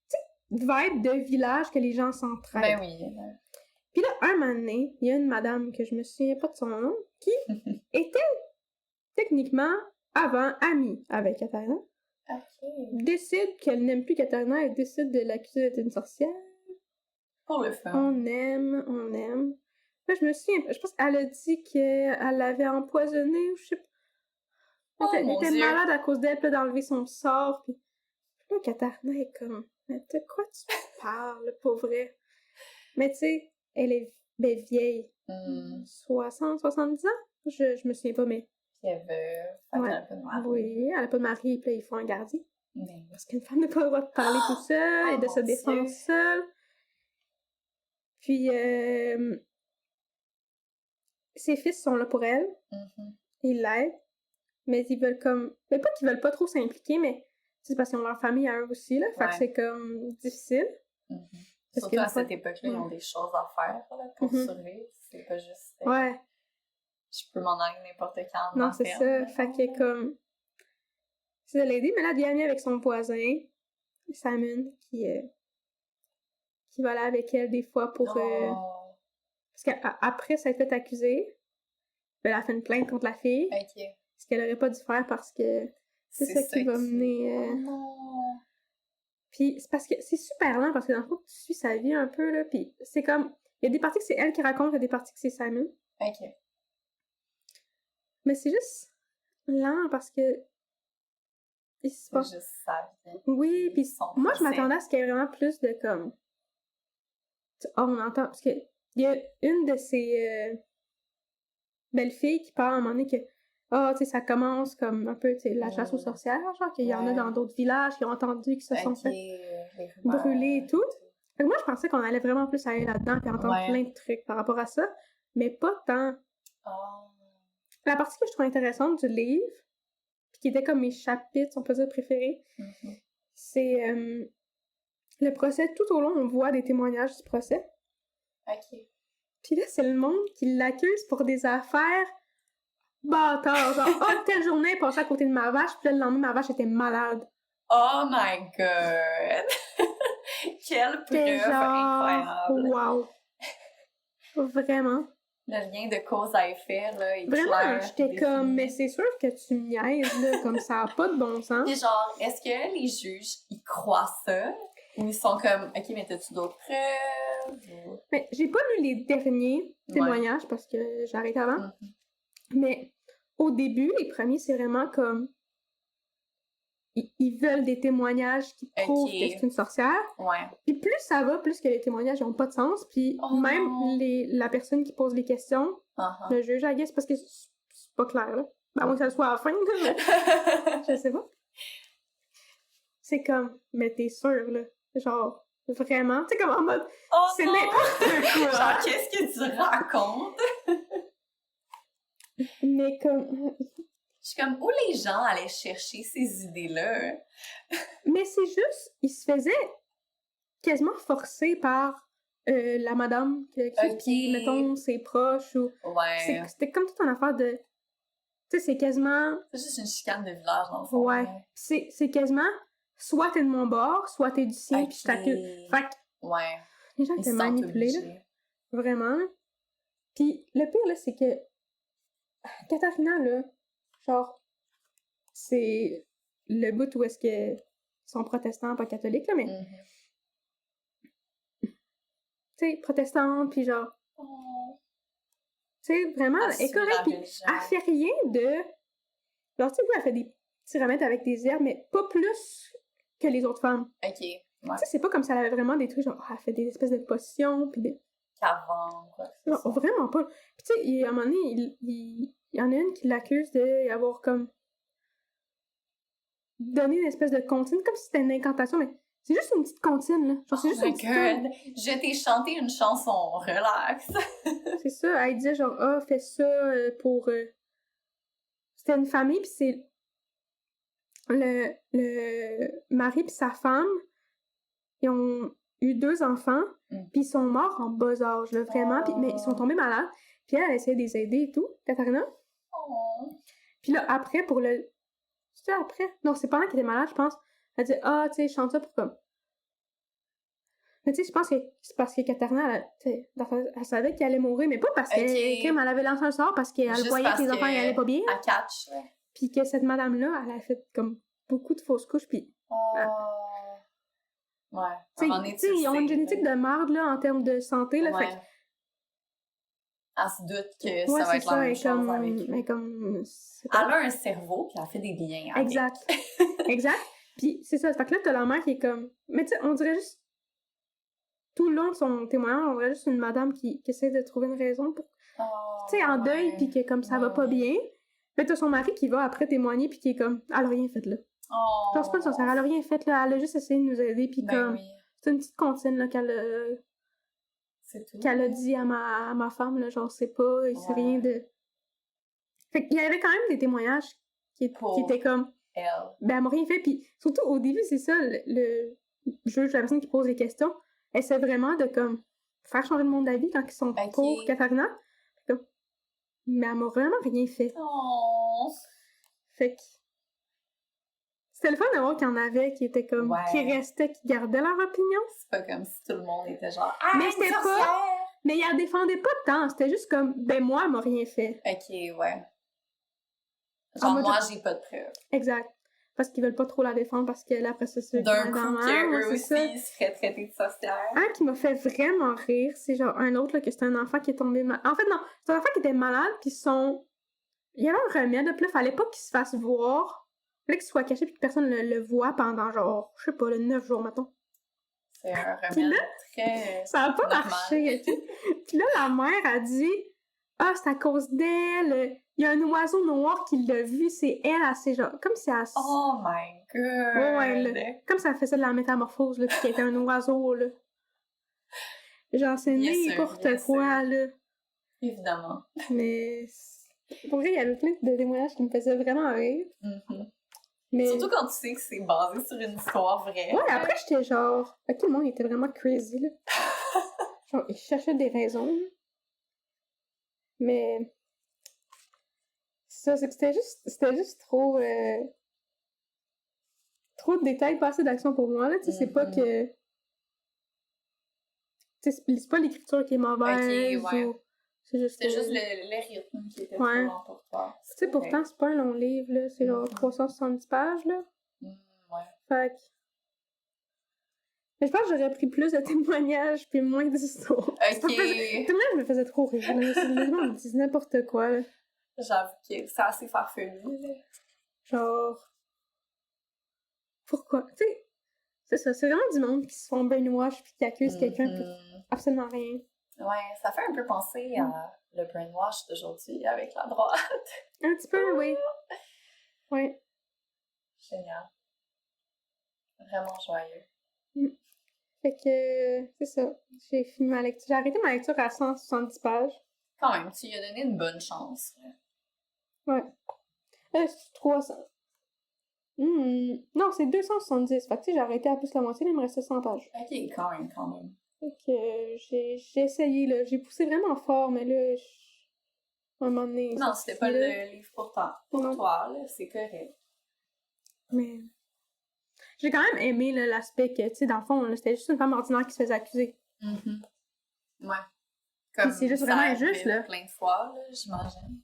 Speaker 2: sais, vibe de village que les gens s'entraident.
Speaker 1: Ben oui.
Speaker 2: Puis là, un moment donné, il y a une madame que je me souviens pas de son nom, qui était techniquement avant amie avec Katharina.
Speaker 1: OK.
Speaker 2: Décide qu'elle n'aime plus Katharina et décide de l'accuser d'être une sorcière.
Speaker 1: Pour le fun.
Speaker 2: On aime. Là, je me souviens, je pense qu'elle a dit qu'elle l'avait empoisonné ou je sais pas. Elle était malade à cause d'elle, puis d'enlever son sort. Puis là, Katharina est comme, mais de quoi tu parles, pour vrai? Mais tu sais, elle est vieille. 60, 70 ans? Je me souviens pas, mais.
Speaker 1: Puis elle veut. Elle a pas de mari.
Speaker 2: Oui, elle a pas de mari, puis là, il faut un gardien. Mais... Parce qu'une femme n'a pas le droit de parler toute seule et de se défendre seule. Puis, ses fils sont là pour elle. Ils l'aident. Mais ils veulent comme... Mais pas qu'ils veulent pas trop s'impliquer, mais c'est parce qu'ils ont leur famille à eux aussi, là. Fait que c'est comme difficile.
Speaker 1: Surtout à cette époque-là, ils ont des choses à faire là, pour survivre. C'est pas juste... Je peux m'en aller n'importe quand.
Speaker 2: Non, c'est ça. Fait que comme... C'est de l'aider, mais là, elle est amie avec son voisin, Simon, qui va aller avec elle des fois pour... Parce qu'après s'être fait accuser, elle a fait une plainte contre la fille. Ce qu'elle aurait pas dû faire parce que c'est ça qui va mener... Puis c'est parce que c'est super lent, parce que dans le fond, tu suis sa vie un peu, là, puis c'est comme... Il y a des parties que c'est elle qui raconte, il y a des parties que c'est Simon. Mais c'est juste lent, parce que...
Speaker 1: C'est juste sa vie.
Speaker 2: Oui, puis moi, je m'attendais à ce qu'il y ait vraiment plus de, comme... Oh, on entend... Parce que il y a une de ces belles-filles qui parle à un moment donné que... tu sais, ça commence comme un peu, tu sais, la chasse aux sorcières, genre qu'il y en a dans d'autres villages qui ont entendu qu'ils se sont fait brûler et tout. Fait que moi, je pensais qu'on allait vraiment plus aller là-dedans et entendre plein de trucs par rapport à ça, mais pas tant. La partie que je trouve intéressante du livre, puis qui était comme mes chapitres, on peut dire, préférés, c'est le procès. Tout au long, on voit des témoignages du procès. Puis là, c'est le monde qui l'accuse pour des affaires bâtards. Genre, telle journée, elle passait à côté de ma vache, puis là, le lendemain, ma vache était malade.
Speaker 1: Oh my god! Quelle preuve incroyable!
Speaker 2: Wow! Vraiment.
Speaker 1: Le lien de cause à effet, là, est
Speaker 2: vraiment,
Speaker 1: clair.
Speaker 2: J'étais comme, mais c'est sûr que tu me niaises, là, comme ça n'a pas de bon sens.
Speaker 1: Puis genre, est-ce que les juges, ils croient ça? Ou ils sont comme, OK, mais t'as-tu d'autres preuves?
Speaker 2: Mais j'ai pas lu les derniers témoignages parce que j'arrête avant. Mais au début, les premiers, c'est vraiment comme... Ils veulent des témoignages qui prouvent que c'est une sorcière. Puis plus ça va, plus que les témoignages n'ont pas de sens. Puis même la personne qui pose les questions, le juge, I guess, parce que c'est pas clair, là. Ben, à moins que ça soit à la fin, mais... je sais pas. C'est comme, mais t'es sûre, là. Genre, vraiment. Tu sais, comme en mode... c'est n'importe quoi.
Speaker 1: Genre, qu'est-ce que tu racontes?
Speaker 2: Mais comme...
Speaker 1: Je suis comme, où les gens allaient chercher ces idées-là?
Speaker 2: Mais c'est juste, ils se faisaient quasiment forcer par la madame qui, mettons, ses proches ou... C'était comme toute une affaire de... Tu sais, c'est quasiment...
Speaker 1: C'est juste une chicane de village, dans le fond.
Speaker 2: Ouais. C'est quasiment, soit t'es de mon bord, soit t'es du sien, pis je t'accuse. Fait que... les gens étaient manipulés, là. Vraiment. Puis le pire, là, c'est que Katharina, là, genre, c'est le bout où est-ce que ils sont protestants, pas catholiques, là, mais... Tu sais, protestante, puis genre... Tu sais, vraiment, elle est correcte, pis elle fait rien de... Genre, tu sais, elle fait des petits remèdes avec des herbes, mais pas plus que les autres femmes.
Speaker 1: Tu sais,
Speaker 2: c'est pas comme si elle avait vraiment des trucs, genre, elle fait des espèces de potions, pis des...
Speaker 1: Qu'avant, quoi.
Speaker 2: Non, vraiment pas. Pis tu sais, à un moment donné, il y en a une qui l'accuse d'avoir comme donné une espèce de comptine, comme si c'était une incantation, mais c'est juste une petite comptine, là. Genre, c'est juste une petite...
Speaker 1: Je t'ai chanté une chanson, relax.
Speaker 2: C'est ça, elle disait genre, fais ça pour... C'était une famille, pis c'est le mari pis sa femme, ils ont eu 2 enfants, pis ils sont morts en bas âge, là, vraiment, mais ils sont tombés malades, pis elle essayait de les aider et tout, Katharina. Pis là, après, pour le... C'était après? Non, c'est pendant qu'elle était malade, je pense. Elle dit, tu sais, je chante ça pour comme... Mais tu sais, je pense que c'est parce que Katharina, elle savait qu'elle allait mourir, mais pas parce qu'elle avait lancé un sort, parce qu'elle voyait que les enfants allaient pas bien.
Speaker 1: Elle catch.
Speaker 2: Puis que cette madame-là, elle a fait comme beaucoup de fausses couches, puis... Tu sais, ils ont une génétique de merde, là, en termes de santé, là, fait
Speaker 1: Elle se doute que ça va être la même chose avec lui.
Speaker 2: Mais comme...
Speaker 1: Elle a un cerveau, puis elle fait des liens avec.
Speaker 2: Exact. Exact. Puis c'est ça. Fait que là, t'as la mère qui est comme... Mais tu sais, on dirait juste... Tout le long de son témoignage, on dirait juste une madame qui essaie de trouver une raison pour... tu sais, en deuil, puis que comme ça va pas bien. Puis t'as son mari qui va après témoigner, puis qui est comme... Elle a rien fait, là. Genre, c'est pas sincère, elle a rien fait, là. Elle a juste essayé de nous aider, puis comme... Oui. C'est une petite comptine, là, qu'elle a dit à ma femme, là, genre, c'est pas, c'est rien de... Fait qu'il y avait quand même des témoignages qui étaient comme...
Speaker 1: Elle.
Speaker 2: Ben, elle m'a rien fait, puis surtout, au début, c'est ça, le juge, la personne qui pose les questions, essaie vraiment de, comme, faire changer le monde d'avis quand ils sont pour Katharina. Comme... Mais elle m'a vraiment rien fait.
Speaker 1: Oh.
Speaker 2: Fait que... C'était le fun de voir qu'il y en avait qui étaient comme... qui restaient, qui gardaient leur opinion.
Speaker 1: C'est pas comme si tout le monde était genre...
Speaker 2: mais c'était pas... Mais ils la défendaient pas tant. C'était juste comme... Ben, moi, elle m'a rien fait.
Speaker 1: OK, ouais. Genre, moi, j'ai pas de preuves.
Speaker 2: Exact. Parce qu'ils veulent pas trop la défendre parce qu'elle, après ça, c'est...
Speaker 1: D'un coup, qu'eux aussi, ils se feraient traiter de sorcière.
Speaker 2: Un qui m'a fait vraiment rire, c'est genre un autre, là, que c'était un enfant qui est tombé malade. En fait, non, c'est un enfant qui était malade, puis il y avait un remède, là, puis là, fallait pas qu'il se fasse voir. Fallait qu'il soit caché puis que personne le voit pendant genre, je sais pas, 9 jours, mettons.
Speaker 1: C'est un remède très...
Speaker 2: Ça a pas marché, tu sais. Puis là, la mère a dit « Ah, c'est à cause d'elle, il y a un oiseau noir qui l'a vu, c'est elle, c'est genre... » Comme si elle...
Speaker 1: Oh my god!
Speaker 2: Ouais, là. Comme ça faisait de la métamorphose, là, puis qu'elle était un oiseau, là. Genre, c'est n'importe quoi, là.
Speaker 1: Évidemment.
Speaker 2: Mais... Pour vrai, il y avait plein de témoignages qui me faisaient vraiment rire. Mais...
Speaker 1: Surtout quand tu sais que c'est basé sur une histoire vraie.
Speaker 2: Ouais, après, j'étais genre... Ok, le monde était vraiment crazy, là. Genre, ils cherchaient des raisons. Mais... Ça, c'est que c'était juste trop... Trop de détails, pas assez d'action pour moi, là. Tu sais, c'est pas que... Tu sais, c'est pas l'écriture qui est mauvaise, ou... C'est juste
Speaker 1: le rythme qui était trop lent pour toi.
Speaker 2: Tu sais, pourtant, c'est pas un long livre, là. C'est genre 370 pages, là.
Speaker 1: Ouais.
Speaker 2: Fait que... Mais je pense que j'aurais pris plus de témoignages puis moins d'histoires.
Speaker 1: OK.
Speaker 2: Témoignages me faisait trop rire, là. C'est les gens me disent n'importe quoi, là.
Speaker 1: J'avoue que c'est assez farfelu, là.
Speaker 2: Genre... Pourquoi? Tu sais, c'est ça. C'est vraiment du monde qui se font brainwash puis qui accuse quelqu'un pour absolument rien.
Speaker 1: Ouais, ça fait un peu penser à le brainwash d'aujourd'hui avec la droite.
Speaker 2: Un petit peu, oui. Ouais.
Speaker 1: Génial. Vraiment joyeux.
Speaker 2: Fait que, c'est ça. J'ai fini ma lecture. J'ai arrêté ma lecture à 170 pages.
Speaker 1: Quand même, tu lui as donné une bonne chance.
Speaker 2: Ouais. C'est 300. Non, c'est 270. Fait que, tu sais, j'ai arrêté à plus la moitié, mais il me restait 100 pages.
Speaker 1: OK, quand même.
Speaker 2: Fait que j'ai essayé, là. J'ai poussé vraiment fort, mais là, à un moment donné...
Speaker 1: Non, c'était pas le livre pour toi. Pour toi, là, c'est correct.
Speaker 2: Mais... J'ai quand même aimé là, l'aspect que, tu sais, dans le fond, là, c'était juste une femme ordinaire qui se faisait accuser.
Speaker 1: Ouais. Comme
Speaker 2: c'est juste vraiment injuste, là.
Speaker 1: Plein de fois, là, j'imagine.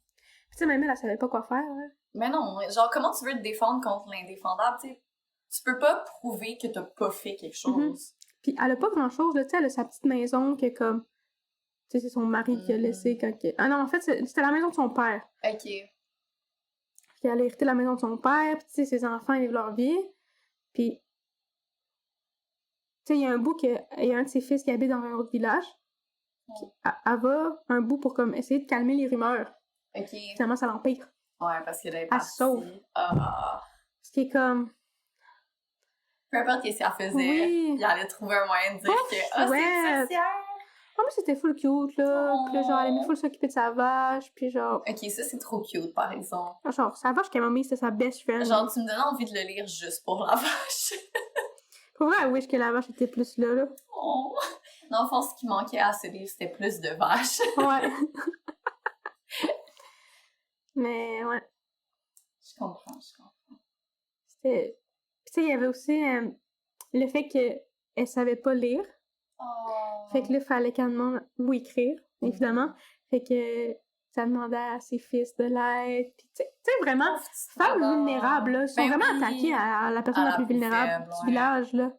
Speaker 2: Tu sais, même elle savait pas quoi faire, là.
Speaker 1: Mais non, genre, comment tu veux te défendre contre l'indéfendable, tu sais? Tu peux pas prouver que t'as pas fait quelque chose.
Speaker 2: Puis elle a pas grand-chose, là, tu sais, elle a sa petite maison qui est comme... Tu sais, c'est son mari qui a laissé quand... Ah non, en fait, c'était la maison de son père.
Speaker 1: OK.
Speaker 2: Puis elle a hérité la maison de son père, puis tu sais, ses enfants, ils vivent leur vie. Puis, tu sais, il y a un bout il y a un de ses fils qui habite dans un autre village. Elle va un bout pour comme essayer de calmer les rumeurs.
Speaker 1: OK.
Speaker 2: Finalement, ça l'empire.
Speaker 1: Ouais, parce qu'elle est
Speaker 2: partie. Elle sauve. Ce qui est comme...
Speaker 1: Peu importe ce qu'elle faisait, il allait trouver un moyen de dire que « Ah, c'est une sorcière! »
Speaker 2: Oh, mais c'était full cute, là. Puis genre, elle aimait full s'occuper de sa vache, puis genre...
Speaker 1: OK, ça, c'est trop cute, par exemple.
Speaker 2: Genre, sa vache qu'elle m'a mis, c'était sa best friend.
Speaker 1: Genre, tu me donnais envie de le lire juste pour la vache.
Speaker 2: Pour vrai, elle wish que la vache était plus là.
Speaker 1: Oh! Dans le fond, ce qui manquait à ce livre, c'était plus de vaches.
Speaker 2: Ouais. Mais, ouais.
Speaker 1: Je comprends.
Speaker 2: C'était... Puis tu sais, il y avait aussi le fait qu'elle savait pas lire. Fait que là, il fallait qu'elle demande où écrire, évidemment. Fait que ça demandait à ses fils de l'aide. Puis tu sais, vraiment, femmes vulnérables, là. Ils sont vraiment attaqués à la personne la plus vulnérable du village, là.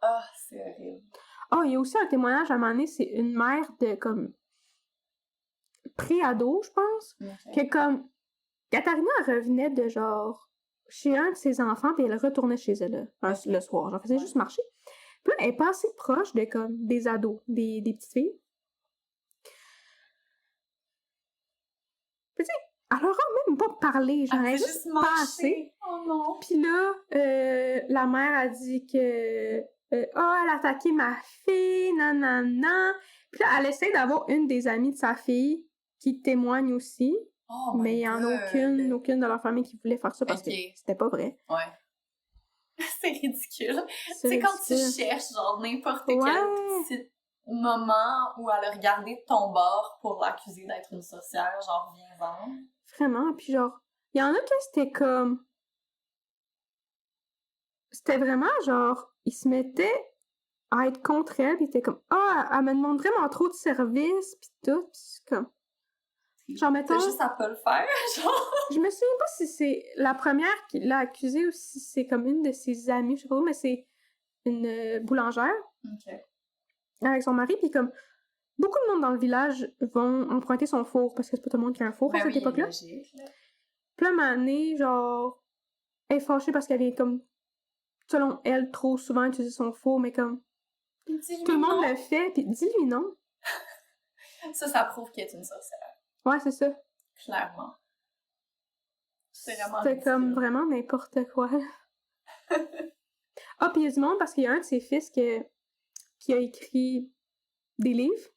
Speaker 1: Ah, c'est horrible.
Speaker 2: Oh, il y a aussi un témoignage à un moment donné, c'est une mère de comme... pré-ado, je pense, que comme Katharina revenait de genre chez un de ses enfants, puis elle retournait chez elle le soir. J'en faisais juste marcher. Puis là, elle est pas assez proche de comme des ados, des petites filles. Puis tu sais, elle leur a même pas parlé, genre, elle a juste passé.
Speaker 1: Oh non!
Speaker 2: Puis là, la mère a dit que elle a attaqué ma fille, nanana. Puis là, elle essaie d'avoir une des amies de sa fille qui témoigne aussi.
Speaker 1: Oh
Speaker 2: mais il n'y en a aucune de leur famille qui voulait faire ça parce que c'était pas vrai.
Speaker 1: Ouais. C'est ridicule. C'est quand tu cherches, genre, n'importe quel petit moment où elle a regardé ton bord pour l'accuser d'être une sorcière, genre, viens-en.
Speaker 2: Vraiment, puis genre, il y en a que c'était comme... C'était vraiment genre, ils se mettaient à être contre elle, pis ils étaient comme « Ah, elle me demande vraiment trop de services, pis tout. » Pis c'est comme... Genre, mettons...
Speaker 1: C'est juste à pas le faire, genre...
Speaker 2: Je me souviens pas si c'est la première qui l'a accusée ou si c'est comme une de ses amies, je sais pas où, mais c'est une boulangère.
Speaker 1: OK.
Speaker 2: Avec son mari, puis comme... Beaucoup de monde dans le village vont emprunter son four, parce que c'est pas tout le monde qui a un four à cette époque-là.
Speaker 1: Logique, là.
Speaker 2: Puis là, à un moment donné, genre... Elle est fâchée parce qu'elle vient comme... Selon elle, trop souvent utiliser son four, mais comme... Tout le monde le fait, puis dis-lui non.
Speaker 1: Ça prouve qu'elle est une sorcière.
Speaker 2: Ouais, c'est ça.
Speaker 1: Clairement. C'est vraiment
Speaker 2: C'était comme vraiment n'importe quoi. Ah, puis il y a du monde parce qu'il y a un de ses fils qui a écrit des livres.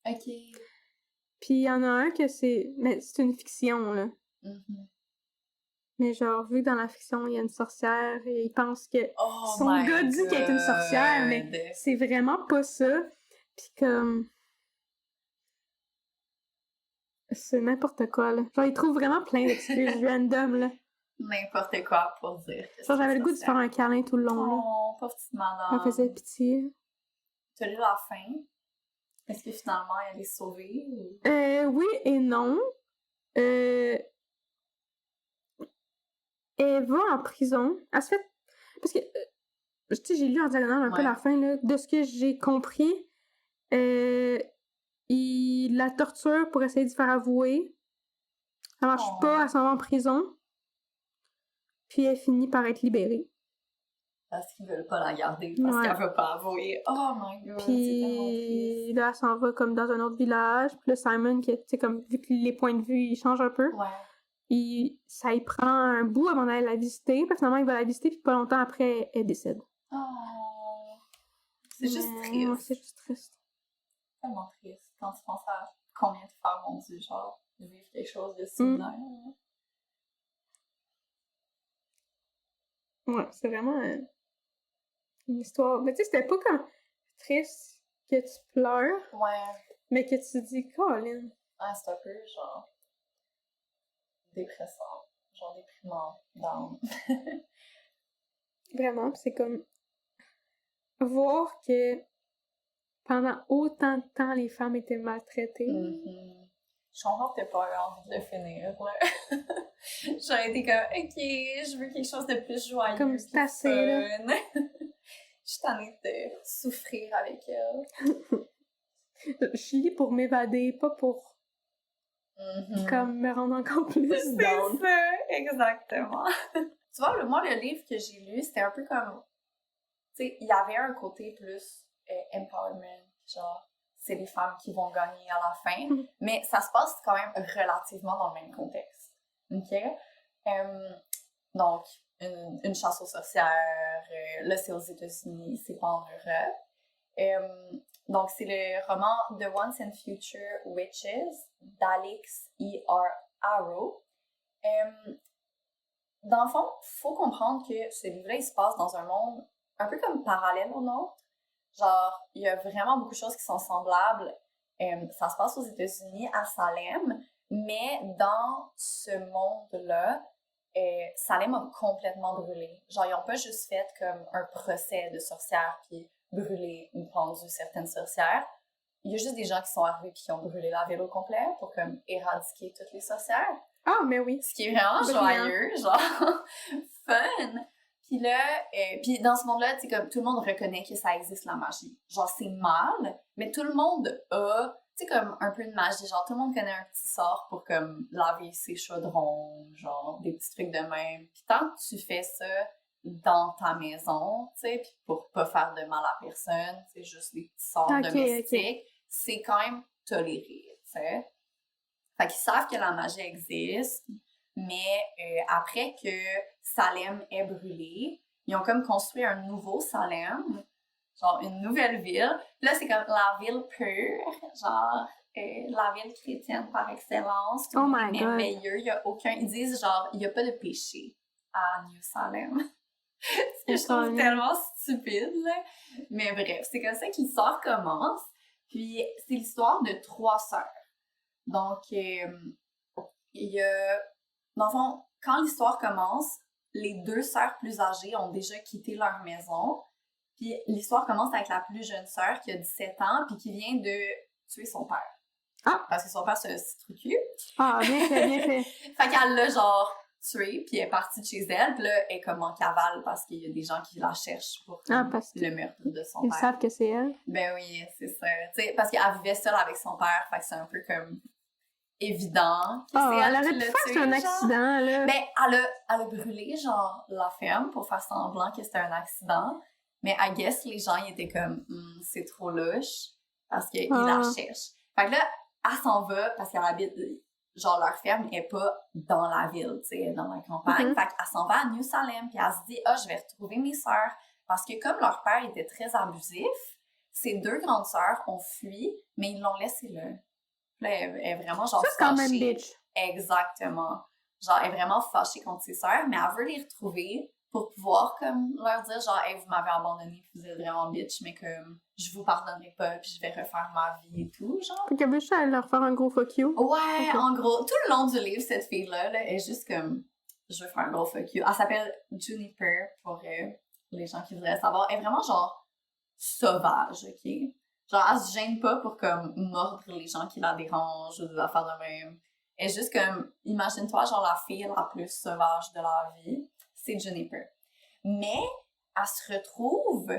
Speaker 1: OK.
Speaker 2: Puis il y en a un que c'est... Mais c'est une fiction, là.
Speaker 1: Mm-hmm.
Speaker 2: Mais genre, vu que dans la fiction, il y a une sorcière, et il pense que son gars dit qu'elle est une sorcière, mais c'est vraiment pas ça. Puis comme... C'est n'importe quoi, là. Genre, il trouve vraiment plein d'excuses random, là.
Speaker 1: N'importe quoi pour dire que
Speaker 2: genre, j'avais le goût de faire un câlin tout le long, là.
Speaker 1: Oh, pauvre petite madame.
Speaker 2: Elle faisait pitié.
Speaker 1: T'as lu la fin? Est-ce que finalement, elle est sauvée? Ou...
Speaker 2: Oui et non. Elle va en prison. Elle se fait... Parce que, tu sais, j'ai lu en diagonale un peu la fin, là. De ce que j'ai compris, il la torture pour essayer de faire avouer. Ça marche pas, elle s'en va en prison. Puis elle finit par être libérée.
Speaker 1: Parce qu'ils veulent pas la garder, parce qu'elle veut pas avouer. Oh my god,
Speaker 2: puis là, elle s'en va comme dans un autre village. Puis là, Simon, tu sais, comme, vu que les points de vue, ils changent un peu. Ça y prend un bout avant d'aller la visiter. Puis finalement, il va la visiter, puis pas longtemps après, elle décède.
Speaker 1: Oh. C'est juste triste.
Speaker 2: C'est juste triste.
Speaker 1: Tellement triste quand tu penses à combien de femmes ont dû, genre, vivre quelque chose de similaire.
Speaker 2: Ouais, c'est vraiment une histoire. Mais tu sais, c'était pas comme triste que tu pleures. Mais que tu dis, Colin.
Speaker 1: Ah, c'est un peu genre dépressant. Genre déprimant. Down.
Speaker 2: Vraiment, pis c'est comme voir que pendant autant de temps, les femmes étaient maltraitées.
Speaker 1: Mm-hmm. Je comprends que t'as pas eu envie de le finir, là. J'aurais été comme, ok, je veux quelque chose de plus joyeux.
Speaker 2: Comme c'est assez, là.
Speaker 1: Je suis tannée de souffrir avec elle.
Speaker 2: Je lis pour m'évader, pas pour comme me rendre encore plus down.
Speaker 1: C'est ça, exactement. Tu vois, moi, le livre que j'ai lu, c'était un peu comme... Tu sais, il y avait un côté plus empowerment, genre, c'est les femmes qui vont gagner à la fin, mais ça se passe quand même relativement dans le même contexte. OK? Donc, une chasse aux sorcières, là, c'est aux États-Unis, c'est pas en Europe. Donc, c'est le roman The Once and Future Witches d'Alex E.R. Arrow. Dans le fond, il faut comprendre que ce livre-là, il se passe dans un monde un peu comme parallèle au nôtre. Genre, il y a vraiment beaucoup de choses qui sont semblables. Ça se passe aux États-Unis, à Salem, mais dans ce monde-là, Salem a complètement brûlé. Genre, ils n'ont pas juste fait comme un procès de sorcières puis brûlé ou pendu certaines sorcières. Il y a juste des gens qui sont arrivés puis qui ont brûlé la ville au complet pour comme éradiquer toutes les sorcières.
Speaker 2: Ah, mais oui.
Speaker 1: Ce qui est vraiment joyeux, genre fun. Puis là, puis dans ce monde-là, tu sais, comme tout le monde reconnaît que ça existe la magie. Genre, c'est mal, mais tout le monde a sais, comme un peu de magie. Genre, tout le monde connaît un petit sort pour, comme, laver ses chaudrons, genre, des petits trucs de même. Puis tant que tu fais ça dans ta maison, tu sais, puis pour pas faire de mal à personne, c'est juste des petits sorts domestiques, c'est quand même toléré, tu sais. Fait qu'ils savent que la magie existe, mais après que Salem est brûlé, ils ont comme construit un nouveau Salem, genre une nouvelle ville. Puis là, c'est comme la ville pure, genre la ville chrétienne par excellence. Tout est merveilleux. Il y a aucun... Ils disent genre, il n'y a pas de péché à New Salem. Ce que je trouve tellement stupide, là. Mais bref, c'est comme ça que l'histoire commence. Puis c'est l'histoire de 3 sœurs. Donc, il y a... Dans le fond, quand l'histoire commence, les 2 sœurs plus âgées ont déjà quitté leur maison. Puis l'histoire commence avec la plus jeune sœur qui a 17 ans puis qui vient de tuer son père.
Speaker 2: Ah!
Speaker 1: Parce que son père, c'est un citrucu.
Speaker 2: Ah, bien fait, bien fait.
Speaker 1: Fait qu'elle l'a genre tué, puis elle est partie de chez elle, puis là, elle est comme en cavale parce qu'il y a des gens qui la cherchent pour le meurtre de son père.
Speaker 2: Ils savent que c'est elle.
Speaker 1: Ben oui, c'est ça. T'sais, parce qu'elle vivait seule avec son père, fait que c'est un peu comme évident que c'est elle
Speaker 2: aurait pu faire c'est un accident, là.
Speaker 1: Ben, elle a brûlé, genre, la ferme pour faire semblant que c'était un accident. Mais I guess les gens, ils étaient comme, c'est trop louche, parce qu'ils la cherchent. Fait que là, elle s'en va, parce qu'elle habite, genre, leur ferme est pas dans la ville, tu sais, elle est dans la campagne. Fait qu'elle s'en va à New Salem, puis elle se dit, je vais retrouver mes sœurs. Parce que comme leur père était très abusif, ces 2 grandes sœurs ont fui, mais ils l'ont laissé là. Là, elle est vraiment, genre,
Speaker 2: c'est quand même bitch.
Speaker 1: Exactement. Genre, elle est vraiment fâchée contre ses sœurs, mais elle veut les retrouver pour pouvoir, comme, leur dire, genre, hey, vous m'avez abandonné, vous êtes vraiment bitch, mais comme, je vous pardonnerai pas, puis je vais refaire ma vie et tout, genre.
Speaker 2: Fait qu'elle veut juste aller leur faire un gros fuck you.
Speaker 1: Ouais, en gros, tout le long du livre, cette fille-là, là, est juste comme, je veux faire un gros fuck you. Elle s'appelle Juniper, pour les gens qui voudraient savoir. Elle est vraiment, genre, sauvage, ok? Genre, elle se gêne pas pour, comme, mordre les gens qui la dérangent ou des affaires de même. Elle est juste comme, imagine-toi, genre, la fille la plus sauvage de la vie, c'est Juniper. Mais, elle se retrouve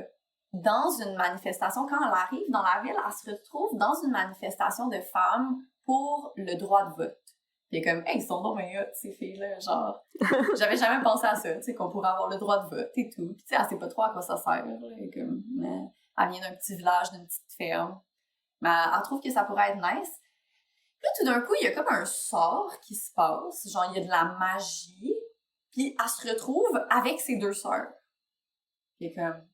Speaker 1: dans une manifestation, quand elle arrive dans la ville, elle se retrouve dans une manifestation de femmes pour le droit de vote. Puis comme, hey, ils sont donc bien hot, ces filles-là, genre, j'avais jamais pensé à ça, tu sais, qu'on pourrait avoir le droit de vote et tout. Puis tu sais, elle sait pas trop à quoi ça sert, là, comme, elle vient d'un petit village, d'une petite ferme. Mais elle trouve que ça pourrait être nice. Puis là, tout d'un coup, il y a comme un sort qui se passe, genre, il y a de la magie, puis elle se retrouve avec ses 2 sœurs. Puis comme,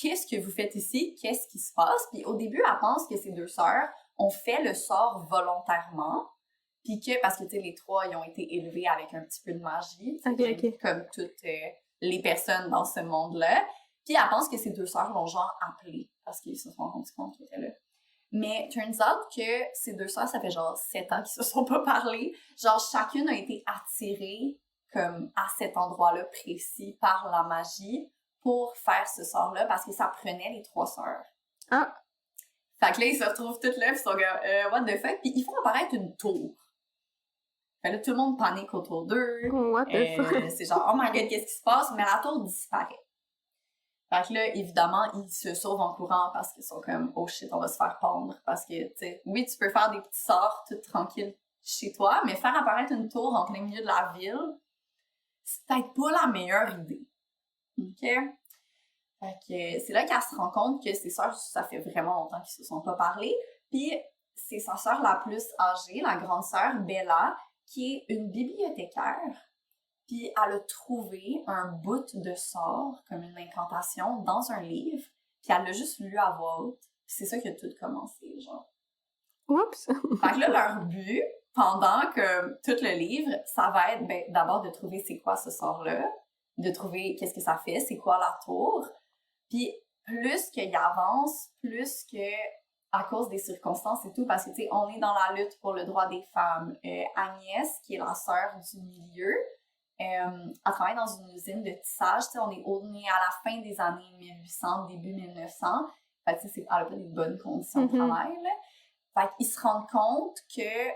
Speaker 1: qu'est-ce que vous faites ici? Qu'est-ce qui se passe? Puis au début, elle pense que ses 2 sœurs ont fait le sort volontairement, puis que, parce que, tu sais, les 3, ils ont été élevés avec un petit peu de magie, comme toutes les personnes dans ce monde-là. Puis elle pense que ses 2 sœurs l'ont genre appelée, parce qu'ils se sont rendus compte qu'elle était là. Mais turns out que ces 2 sœurs, ça fait genre 7 ans qu'ils se sont pas parlé. Genre, chacune a été attirée, comme, à cet endroit-là précis par la magie, pour faire ce sort-là, parce que ça prenait les 3 sœurs.
Speaker 2: Ah!
Speaker 1: Fait que là, ils se retrouvent toutes là, pis ils sont comme, what the fuck? Pis ils font apparaître une tour. Fait là, tout le monde panique autour d'eux.
Speaker 2: What the fuck?
Speaker 1: C'est genre, oh my god, qu'est-ce qui se passe? Mais la tour disparaît. Fait que là, évidemment, ils se sauvent en courant parce qu'ils sont comme, oh shit, on va se faire pendre. Parce que, tu sais, oui, tu peux faire des petits sorts tout tranquilles chez toi, mais faire apparaître une tour en plein milieu de la ville, c'est peut-être pas la meilleure idée. OK? Fait que c'est là qu'elle se rend compte que ses sœurs, ça fait vraiment longtemps qu'ils se sont pas parlé. Puis c'est sa sœur la plus âgée, la grande sœur Bella, qui est une bibliothécaire. Puis elle a trouvé un bout de sort, comme une incantation, dans un livre. Puis elle l'a juste lu à voix haute. Puis c'est ça qui a tout commencé, genre.
Speaker 2: Oups!
Speaker 1: Fait que là, leur but, pendant que tout le livre, ça va être d'abord de trouver c'est quoi ce sort-là, de trouver qu'est-ce que ça fait, c'est quoi la tour. Puis plus qu'il avance, plus que à cause des circonstances et tout, parce que, tu sais, on est dans la lutte pour le droit des femmes. Agnès, qui est la sœur du milieu, elle travaille dans une usine de tissage. Tu sais, on est à la fin des années 1800, début 1900. Fait que, tu sais, elle a pas des bonnes conditions de travail, là. Fait qu'ils se rendent compte que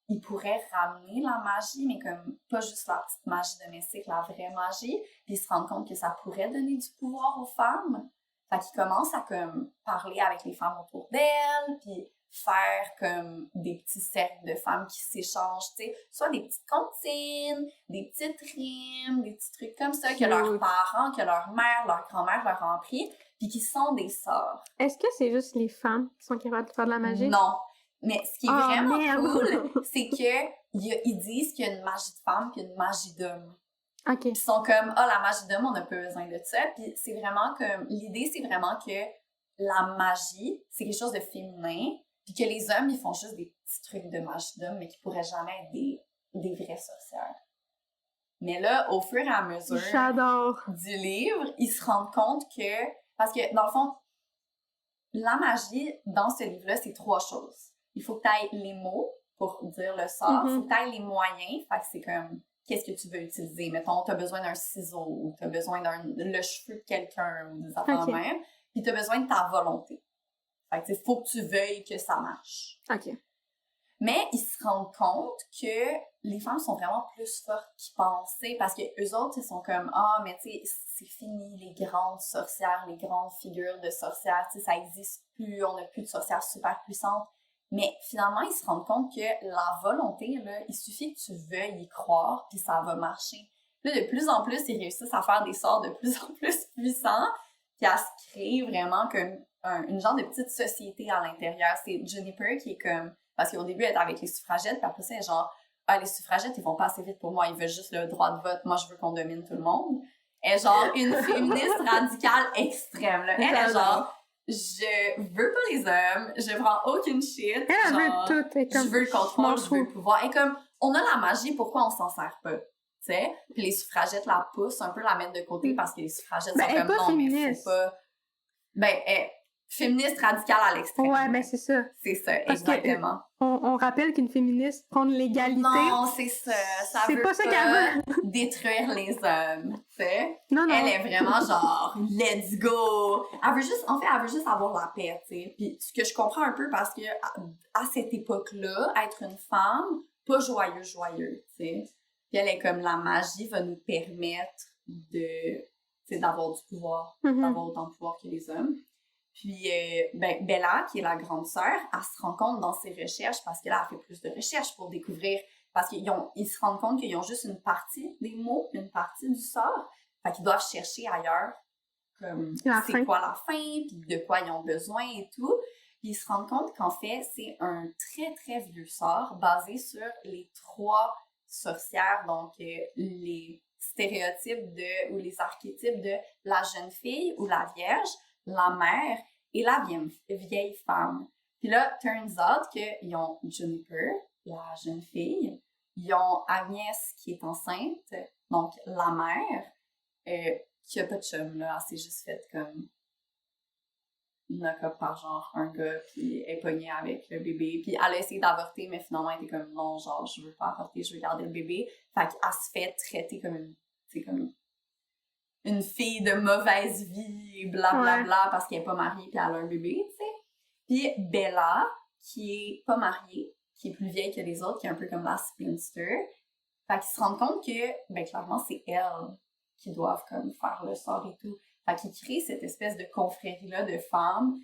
Speaker 1: ils pourraient ramener la magie, mais comme pas juste la petite magie domestique, la vraie magie. Puis ils se rendent compte que ça pourrait donner du pouvoir aux femmes. Fait qu'ils commencent à comme parler avec les femmes autour d'elles, puis faire comme des petits cercles de femmes qui s'échangent, tu sais, soit des petites comptines, des petites rimes, des petits trucs comme ça que leurs parents, que leur mère, leur grand-mère leur ont appris, puis qui sont des sorts.
Speaker 2: Est-ce que c'est juste les femmes qui sont capables de faire de la magie?
Speaker 1: Non. Mais ce qui est vraiment cool, c'est que ils disent qu'il y a une magie de femme puis une magie d'homme.
Speaker 2: OK.
Speaker 1: Ils sont comme, la magie d'homme, on n'a pas besoin de ça. Puis c'est vraiment comme, l'idée, c'est vraiment que la magie, c'est quelque chose de féminin, puis que les hommes, ils font juste des petits trucs de magie d'homme, mais qui pourraient jamais être des vraies sorcières. Mais là, au fur et à mesure du livre, ils se rendent compte que, parce que dans le fond, la magie, dans ce livre-là, c'est 3 choses. Il faut que tu ailles les mots pour dire le sort, il faut que tu ailles les moyens, fait que c'est comme, qu'est-ce que tu veux utiliser? Mettons, tu as besoin d'un ciseau, ou tu as besoin le cheveu de quelqu'un, ou des affaires de même, puis tu as besoin de ta volonté. Fait que, faut que tu veuilles que ça marche.
Speaker 2: OK.
Speaker 1: Mais ils se rendent compte que les femmes sont vraiment plus fortes qu'ils pensaient, parce que eux autres, ils sont comme, mais tu sais, c'est fini, les grandes sorcières, les grandes figures de sorcières, tu sais, ça existe plus, on n'a plus de sorcières super puissantes. Mais finalement, ils se rendent compte que la volonté, là, il suffit que tu veuilles y croire, puis ça va marcher. Là, de plus en plus, ils réussissent à faire des sorts de plus en plus puissants, puis à se créer vraiment comme une genre de petite société à l'intérieur. C'est Juniper qui est comme... Parce qu'au début, elle est avec les suffragettes, puis après ça, elle est genre, les suffragettes, ils vont pas assez vite pour moi, ils veulent juste le droit de vote, moi, je veux qu'on domine tout le monde. Elle est genre une féministe radicale extrême, là. Elle est genre... Je veux pas les hommes, je prends aucune shit.
Speaker 2: Elle veut tout.
Speaker 1: Je veux le contrôle, je veux le pouvoir. Et comme, on a la magie, pourquoi on s'en sert pas? Tu sais? Puis les suffragettes la poussent un peu, la mettent de côté parce que les suffragettes sont comme non,
Speaker 2: féministe.
Speaker 1: mais faut pas. Féministe radicale à l'extrême.
Speaker 2: Ouais, ben c'est ça.
Speaker 1: C'est ça, exactement.
Speaker 2: On rappelle qu'une féministe prône l'égalité.
Speaker 1: Non, c'est ça.
Speaker 2: C'est pas ça qu'elle veut.
Speaker 1: Détruire les hommes, tu sais.
Speaker 2: Non.
Speaker 1: Elle est vraiment genre, let's go. Elle veut juste avoir la paix, tu sais. Puis ce que je comprends un peu parce que à cette époque-là, être une femme, pas joyeux, tu sais. Puis elle est comme, la magie va nous permettre d'avoir du pouvoir, d'avoir autant de pouvoir que les hommes. Puis, Bella, qui est la grande sœur, elle se rend compte dans ses recherches, parce que là, elle fait plus de recherches pour découvrir, parce qu'ils se rendent compte qu'ils ont juste une partie des mots, une partie du sort. Fait qu'ils doivent chercher ailleurs, comme, c'est quoi la fin, puis de quoi ils ont besoin et tout. Puis ils se rendent compte qu'en fait, c'est un très, très vieux sort basé sur les 3 sorcières, donc les stéréotypes ou les archétypes de la jeune fille ou la vierge, la mère et la vieille femme. Puis là, turns out qu'ils ont Juniper, la jeune fille, ils ont Agnès qui est enceinte, donc la mère, qui a pas de chum, là, elle s'est juste faite comme knock-up par genre un gars, puis elle est pognée avec le bébé, puis elle a essayé d'avorter, mais finalement elle était comme non, genre je veux pas avorter, je veux garder le bébé. Fait qu'elle se fait traiter comme une fille de mauvaise vie, blablabla, parce qu'elle est pas mariée puis elle a un bébé, tu sais. Puis Bella, qui est pas mariée, qui est plus vieille que les autres, qui est un peu comme la spinster, fait qu'ils se rendent compte que, clairement, c'est elles qui doivent comme faire le sort et tout. Fait qu'ils créent cette espèce de confrérie-là de femmes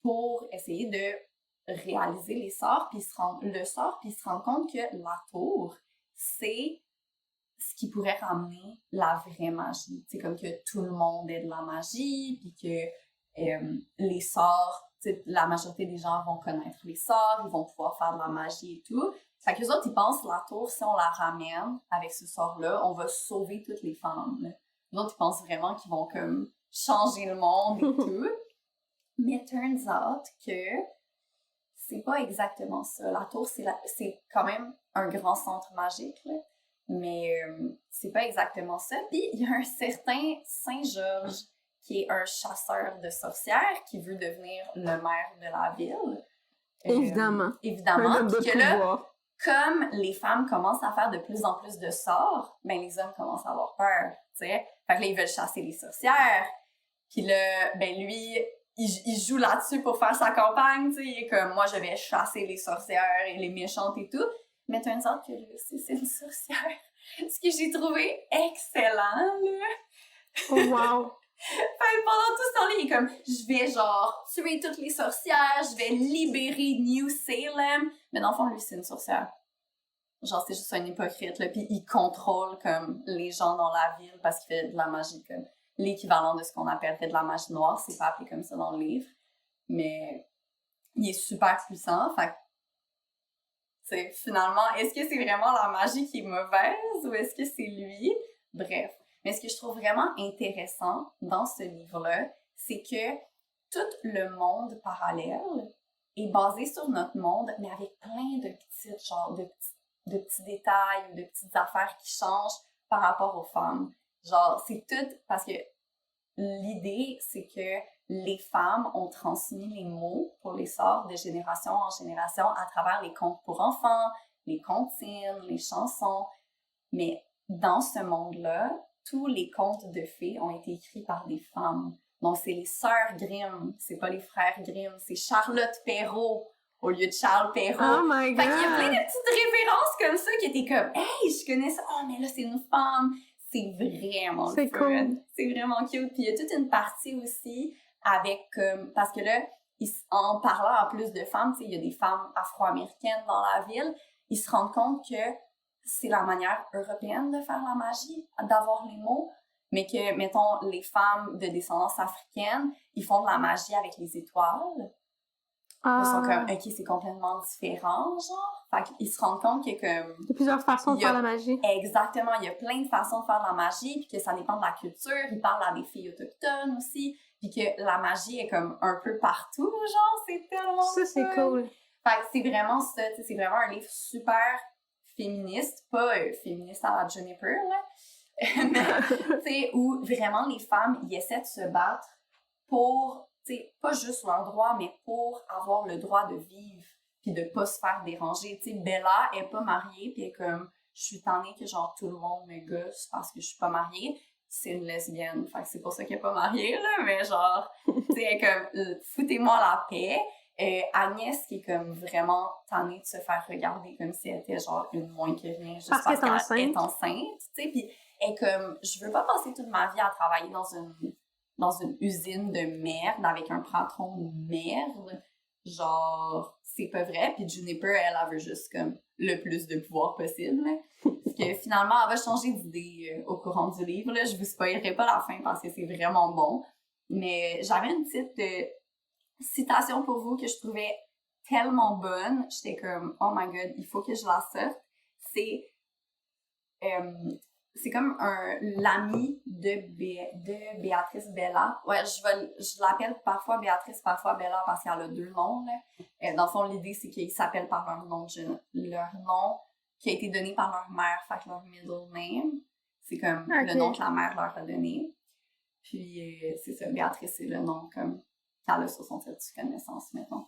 Speaker 1: pour essayer de réaliser les sorts, puis ils se rendent compte que la tour, c'est ce qui pourrait ramener la vraie magie. C'est comme que tout le monde ait de la magie, puis que les sorts, la majorité des gens vont connaître les sorts, ils vont pouvoir faire de la magie et tout. Fait qu'eux autres, ils pensent la tour, si on la ramène avec ce sort-là, on va sauver toutes les femmes. Les autres, ils pensent vraiment qu'ils vont comme changer le monde et tout. Mais turns out que c'est pas exactement ça. La tour, c'est quand même un grand centre magique, là. Mais c'est pas exactement ça. Puis il y a un certain Saint-Georges qui est un chasseur de sorcières qui veut devenir le maire de la ville.
Speaker 2: Évidemment.
Speaker 1: Évidemment. Puis que là, comme les femmes commencent à faire de plus en plus de sorts, les hommes commencent à avoir peur, tu sais. Fait que là, ils veulent chasser les sorcières. Puis là, lui, il joue là-dessus pour faire sa campagne, tu sais. Il est comme, moi, je vais chasser les sorcières et les méchantes et tout. Mais turns out que lui aussi, c'est une sorcière. Ce que j'ai trouvé excellent, là.
Speaker 2: Oh, wow!
Speaker 1: Fait pendant tout ce temps-là, il est comme, je vais genre tuer toutes les sorcières, je vais libérer New Salem. Mais dans le fond, lui, c'est une sorcière. Genre, c'est juste un hypocrite, là. Puis il contrôle, comme, les gens dans la ville parce qu'il fait de la magie, comme, l'équivalent de ce qu'on appellerait de la magie noire. C'est pas appelé comme ça dans le livre. Mais il est super puissant. Fait que, finalement, est-ce que c'est vraiment la magie qui est mauvaise ou est-ce que c'est lui? Bref. Mais ce que je trouve vraiment intéressant dans ce livre-là, c'est que tout le monde parallèle est basé sur notre monde, mais avec plein de petites, genre, de petits détails ou de petites affaires qui changent par rapport aux femmes. Genre, c'est tout parce que l'idée, c'est que les femmes ont transmis les mots pour les sorts de génération en génération à travers les contes pour enfants, les comptines, les chansons. Mais dans ce monde-là, tous les contes de fées ont été écrits par des femmes. Donc, c'est les sœurs Grimm, c'est pas les frères Grimm, c'est Charlotte Perrault au lieu de Charles Perrault.
Speaker 2: Oh my God!
Speaker 1: Fait qu'il y a plein de petites références comme ça qui étaient comme « Hey, je connais ça! Oh, mais là, c'est une femme! » C'est vraiment
Speaker 2: c'est
Speaker 1: fun.
Speaker 2: Cool.
Speaker 1: C'est vraiment cute. Puis il y a toute une partie aussi avec... parce que là, en parlant en plus de femmes, il y a des femmes afro-américaines dans la ville, ils se rendent compte que c'est la manière européenne de faire la magie, d'avoir les mots, mais que, mettons, les femmes de descendance africaine, ils font de la magie avec les étoiles. Ils sont comme, OK, c'est complètement différent, genre. Fait qu'ils se rendent compte que comme...
Speaker 2: Il y a plusieurs façons de faire la magie.
Speaker 1: Exactement, il y a plein de façons de faire de la magie, puis que ça dépend de la culture. Ils parlent à des filles autochtones aussi, puis que la magie est comme un peu partout, genre, c'est tellement
Speaker 2: ça, c'est cool.
Speaker 1: Fait que c'est vraiment ça, tu sais, c'est vraiment un livre super féministe, pas féministe à la Juniper, là, mais, tu sais, où vraiment les femmes, ils essaient de se battre pour, tu sais, pas juste leur droit, mais pour avoir le droit de vivre puis de pas se faire déranger. Tu sais, Bella est pas mariée puis elle est comme, je suis tannée que genre tout le monde me gosse parce que je suis pas mariée. C'est une lesbienne, fait que c'est pour ça qu'elle est pas mariée, là, mais genre, tu sais, elle est comme, foutez-moi la paix. Agnès qui est comme vraiment tannée de se faire regarder comme si elle était genre une moins que rien juste parce qu'elle est enceinte, tu sais, puis elle est comme, je veux pas passer toute ma vie à travailler dans une usine de merde avec un patron de merde, genre, c'est pas vrai, puis Juniper, elle veut juste comme le plus de pouvoir possible, parce que finalement, elle va changer d'idée au courant du livre, là. Je vous spoilerai pas la fin parce que c'est vraiment bon, mais j'avais une petite citation pour vous que je trouvais tellement bonne. J'étais comme, oh my god, il faut que je la sorte. C'est comme l'ami de Béatrice Bella. Ouais, je l'appelle parfois Béatrice, parfois Bella parce qu'elle a deux noms, là. Dans le fond, l'idée, c'est qu'ils s'appellent par leur nom qui a été donné par leur mère, fait que leur middle name. C'est comme le nom que la mère leur a donné. Puis, c'est ça, Béatrice, c'est le nom comme qu'elle a sur son certificat de naissance, mettons.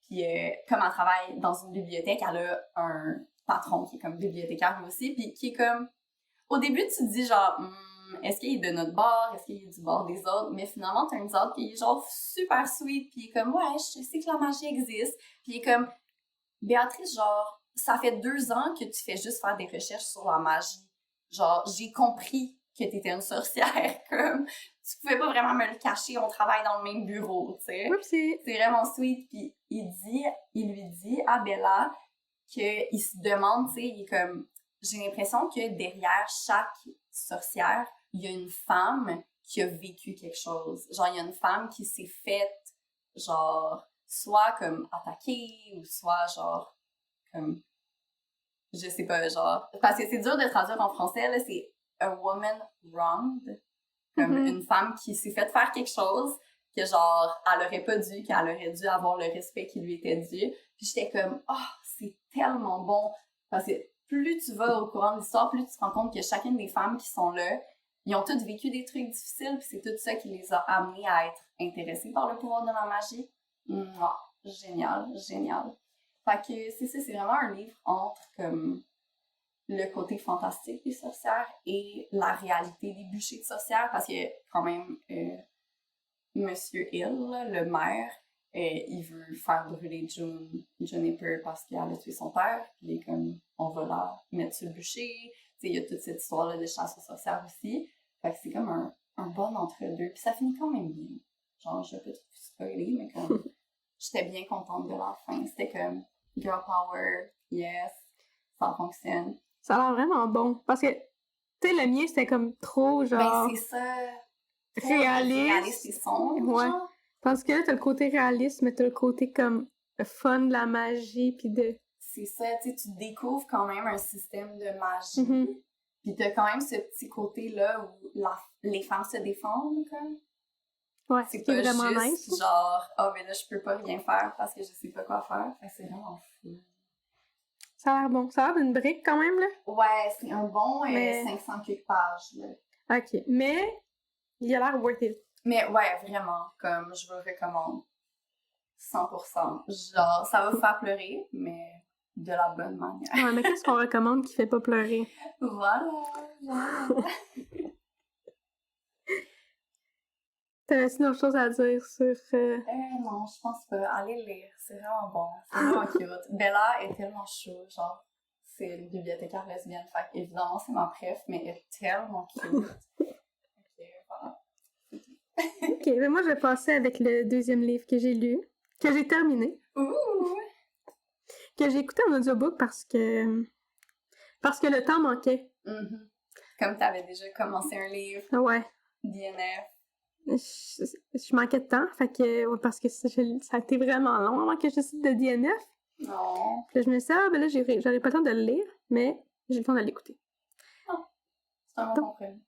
Speaker 1: Puis, comme elle travaille dans une bibliothèque, elle a un patron qui est comme bibliothécaire aussi, puis qui est comme... Au début, tu te dis genre, est-ce qu'il est de notre bord? Est-ce qu'il est du bord des autres? Mais finalement, t'as un autre qui est genre super sweet, puis il est comme, ouais, je sais que la magie existe. Puis il est comme, Béatrice, genre, ça fait 2 ans que tu fais juste faire des recherches sur la magie. Genre, j'ai compris que t'étais une sorcière, comme, tu pouvais pas vraiment me le cacher, on travaille dans le même bureau, tu sais.
Speaker 2: Oupsie.
Speaker 1: C'est vraiment sweet, puis il lui dit à Bella qu'il se demande, tu sais, il est comme, j'ai l'impression que derrière chaque sorcière, il y a une femme qui a vécu quelque chose. Genre, il y a une femme qui s'est faite, genre, soit comme attaquée, ou soit genre, comme, je sais pas, genre, parce que c'est dur de traduire en français, là, c'est a woman wronged, comme une femme qui s'est faite faire quelque chose que genre, elle aurait pas dû, qu'elle aurait dû avoir le respect qui lui était dû. Puis j'étais comme, oh, c'est tellement bon, parce que plus tu vas au courant de l'histoire, plus tu te rends compte que chacune des femmes qui sont là, ils ont toutes vécu des trucs difficiles, puis c'est tout ça qui les a amenées à être intéressées par le pouvoir de la magie. Génial, génial. Fait que c'est ça, c'est vraiment un livre entre comme le côté fantastique des sorcières et la réalité des bûchers de sorcières, parce que quand même, Monsieur Hill, le maire, il veut faire brûler Juniper parce qu'elle a tué son père, puis il est comme, on va la mettre sur le bûcher. Tu sais, il y a toute cette histoire-là de chasse aux sorcières aussi. Fait que c'est comme un bon entre-deux. Puis ça finit quand même bien. Genre, je peux trop spoiler, mais comme, j'étais bien contente de la fin. C'était comme, girl power, yes, ça fonctionne.
Speaker 2: Ça a l'air vraiment bon. Parce que, tu sais, le mien, c'était comme trop, genre...
Speaker 1: Ben, c'est ça.
Speaker 2: Réaliste.
Speaker 1: Et sombre,
Speaker 2: ouais.
Speaker 1: genre.
Speaker 2: Parce que là, t'as le côté réaliste, mais t'as le côté comme fun de la magie, puis de...
Speaker 1: C'est ça, tu sais, tu découvres quand même un système de magie.
Speaker 2: Mm-hmm.
Speaker 1: Puis t'as quand même ce petit côté-là où les femmes se défendent, comme.
Speaker 2: Ouais,
Speaker 1: c'est
Speaker 2: pas
Speaker 1: vraiment
Speaker 2: juste
Speaker 1: nice. Genre, ben là, je peux pas rien faire parce que je sais pas quoi faire. Fait que c'est vraiment fou.
Speaker 2: Ça a l'air bon. Ça a l'air d'une brique quand même, là.
Speaker 1: Ouais, c'est un bon 500 quelques pages, là.
Speaker 2: OK. Mais, il a l'air worth it.
Speaker 1: Mais ouais, vraiment, comme je vous le recommande. 100%. Genre, ça va vous faire pleurer, mais de la bonne manière.
Speaker 2: Ouais, mais qu'est-ce qu'on recommande qui fait pas pleurer?
Speaker 1: Voilà.
Speaker 2: T'avais-tu d'autres choses à dire sur...
Speaker 1: Non, je pense pas. Allez lire, c'est vraiment bon. C'est vraiment cute. Bella est tellement chou, genre, c'est une bibliothécaire lesbienne, fait évidemment c'est ma préf, mais elle est tellement cute. Ok, voilà.
Speaker 2: OK, mais moi, je vais passer avec le deuxième livre que j'ai lu, que j'ai terminé.
Speaker 1: Ouh!
Speaker 2: Que j'ai écouté en audiobook parce que le temps manquait.
Speaker 1: Mm-hmm. Comme t'avais déjà commencé un livre.
Speaker 2: Ouais.
Speaker 1: DNF.
Speaker 2: Je manquais de temps, fait que, ouais, parce que ça a été vraiment long avant que je décide de DNF.
Speaker 1: Non.
Speaker 2: Puis là, je me suis dit, ben là, j'aurais pas le temps de le lire, mais j'ai le temps de l'écouter.
Speaker 1: Oh, c'est un bon compromis.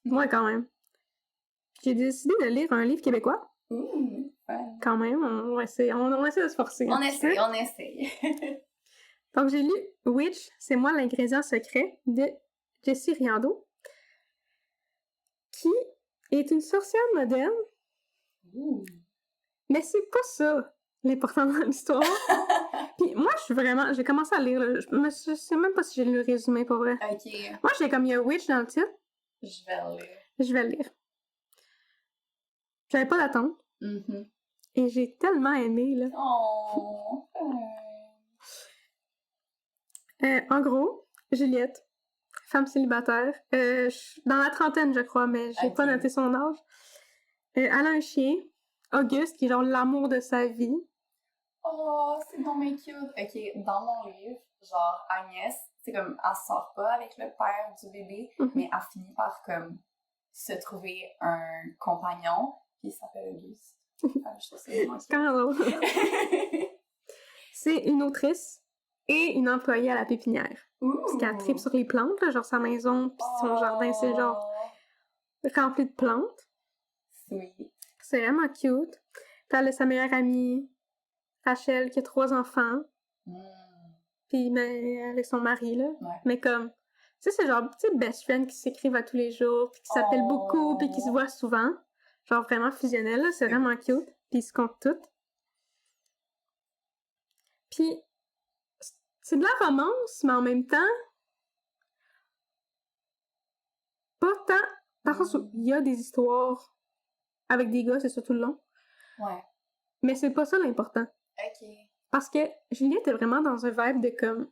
Speaker 2: Ouais, quand même. J'ai décidé de lire un livre québécois.
Speaker 1: Ouais.
Speaker 2: Quand même, on essaie de se forcer.
Speaker 1: On essaye.
Speaker 2: Donc, j'ai lu Witch, c'est moi l'ingrédient secret de Jessie Riando, qui est une sorcière moderne.
Speaker 1: Ouh.
Speaker 2: Mais c'est pas ça l'important dans l'histoire. Puis moi, j'ai commencé à lire, là. Je sais même pas si j'ai lu le résumé, pour vrai.
Speaker 1: Ok.
Speaker 2: Moi, j'ai comme il y a Witch dans le titre.
Speaker 1: Je vais le lire.
Speaker 2: Je vais le lire. J'avais pas d'attente.
Speaker 1: Mm-hmm.
Speaker 2: Et j'ai tellement aimé, là.
Speaker 1: Oh.
Speaker 2: En gros, Juliette, femme célibataire, dans la trentaine, je crois, mais j'ai pas noté son âge. Elle a un chien, Auguste, qui est genre l'amour de sa vie.
Speaker 1: Oh, c'est dommage cute. Ok, dans mon livre, genre Agnès, c'est comme, elle sort pas avec le père du bébé, mais elle finit par comme se trouver un compagnon, puis il s'appelle Auguste. Je trouve ça vraiment cute.
Speaker 2: C'est quand même drôle. C'est une autrice et une employée à la pépinière. Parce qu'elle tripe sur les plantes, là, genre sa maison, puis son jardin, c'est genre rempli de plantes.
Speaker 1: Sweet.
Speaker 2: C'est vraiment cute. Puis elle a sa meilleure amie, Rachel, qui a 3 enfants. Puis avec son mari, là.
Speaker 1: Ouais.
Speaker 2: Mais comme, tu sais, c'est genre, tu sais, best friend qui s'écrivent à tous les jours, puis qui s'appellent beaucoup, puis qui se voient souvent. Genre vraiment fusionnel, là. C'est vraiment cute. Puis ils se comptent toutes. Puis, c'est de la romance, mais en même temps, pas tant. Par contre, il y a des histoires avec des gars, c'est ça tout le long.
Speaker 1: Ouais.
Speaker 2: Mais c'est pas ça l'important.
Speaker 1: Ok.
Speaker 2: Parce que Juliette est vraiment dans un vibe de comme...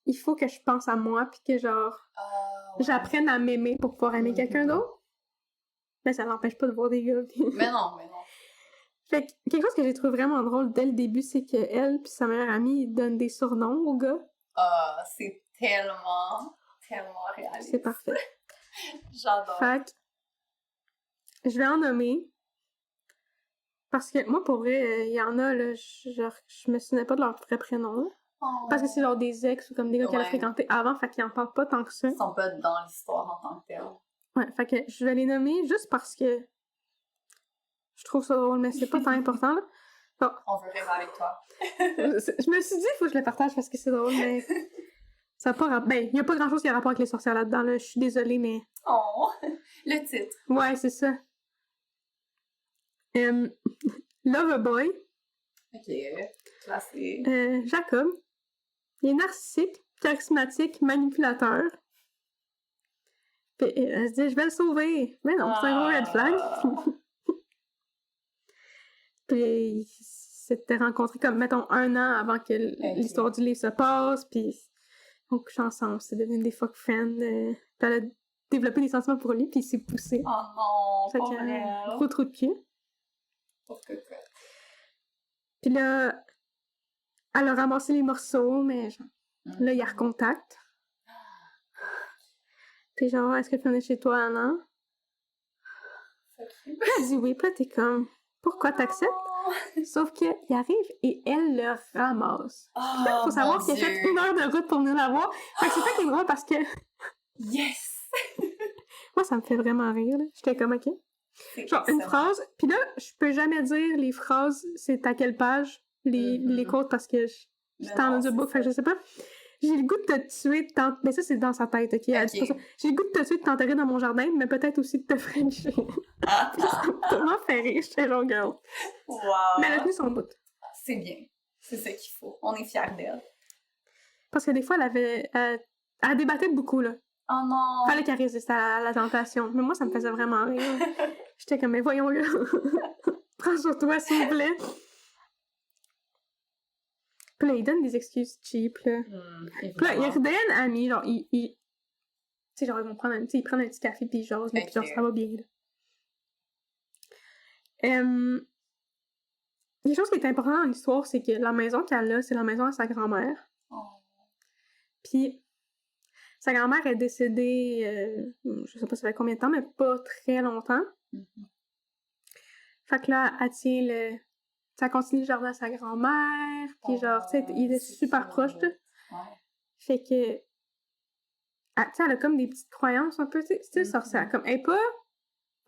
Speaker 2: Il faut que je pense à moi, puis que genre...
Speaker 1: Ouais.
Speaker 2: J'apprenne à m'aimer pour pouvoir aimer quelqu'un d'autre. Mais ça n'empêche pas de voir des gars. Puis...
Speaker 1: Mais non.
Speaker 2: Fait que quelque chose que j'ai trouvé vraiment drôle dès le début, c'est qu'elle puis sa meilleure amie donnent des surnoms aux gars.
Speaker 1: C'est tellement réaliste.
Speaker 2: C'est parfait.
Speaker 1: J'adore.
Speaker 2: Fait que je vais en nommer. Parce que moi, pour vrai, il y en a, là, je me souvenais pas de leur vrai prénom. Parce que c'est genre des ex ou comme des gars qu'elle a fréquentés avant, fait qu'ils en parlent pas tant que ça.
Speaker 1: Ils sont pas dans l'histoire en tant que tel.
Speaker 2: Ouais, fait que je vais les nommer juste parce que je trouve ça drôle, mais c'est pas tant important, là. Bon.
Speaker 1: On veut rêver avec toi.
Speaker 2: Je me suis dit, il faut que je le partage parce que c'est drôle, mais ça a pas ben, il y a pas grand-chose qui a rapport avec les sorcières là-dedans, là. Je suis désolée, mais...
Speaker 1: Oh! Le titre.
Speaker 2: Ouais, c'est ça. Loverboy.
Speaker 1: Ok, classé.
Speaker 2: Jacob. Il est narcissique, charismatique, manipulateur. Puis elle se dit, je vais le sauver. Mais non, c'est un gros red flag. Puis ils s'étaient rencontrés comme, mettons, 1 an avant que l'histoire du livre se passe. Puis ils ont couché ensemble. C'est devenu des fuck friends. Puis elle a développé des sentiments pour lui, puis il s'est poussé.
Speaker 1: Oh non,
Speaker 2: fait
Speaker 1: pas
Speaker 2: que,
Speaker 1: vrai.
Speaker 2: Gros trou de cul. Puis là, elle a ramassé les morceaux, mais genre, là, il y a recontact. Puis genre, est-ce que tu en es chez toi, Anna? Elle a dit oui, puis là, t'es comme, pourquoi t'acceptes? Sauf qu'il arrive et elle le ramasse. Puis là, faut savoir qu'il a fait 1 heure de route pour venir la voir. Fait que c'est ça qui est drôle parce que...
Speaker 1: Yes!
Speaker 2: Moi, ça me fait vraiment rire, là. J'étais comme, OK. Genre, une phrase, puis là, je peux jamais dire les phrases, c'est à quelle page, les quotes, parce que je t'en audiobook, fait que je sais pas. J'ai le goût de te tuer, mais ça, c'est dans sa tête, OK? Elle dit pas ça. J'ai le goût de te tuer, de t'enterrer dans mon jardin, mais peut-être aussi de te frencher. Ça m'a tellement fait rire, j'étais genre, girl.
Speaker 1: Wow!
Speaker 2: Mais elle a tenu son bout.
Speaker 1: C'est bien. C'est ça qu'il faut. On est fiers d'elle.
Speaker 2: Parce que des fois, elle débattait beaucoup, là.
Speaker 1: Oh non!
Speaker 2: Fallait qu'elle résiste à la tentation. Mais moi, ça me faisait vraiment rire. J'étais comme, mais voyons, là. Prends sur toi, s'il vous plaît. Puis là, il donne des excuses cheap, là. Puis là, il redonne ami, genre, tu sais, genre, ils prennent un petit café, puis ils jasent, puis genre, ça va bien, là. Une chose qui est importante dans l'histoire, c'est que la maison qu'elle a, c'est la maison à sa grand-mère.
Speaker 1: Oh.
Speaker 2: Puis, sa grand-mère est décédée, je sais pas ça fait combien de temps, mais pas très longtemps. Fait que là, elle tient ça continue le jardin à sa grand-mère, puis genre, tu sais, il était super proche, là.
Speaker 1: Ouais.
Speaker 2: Fait que, tu sais, elle a comme des petites croyances un peu, tu sais, sorcière. Comme, elle est pas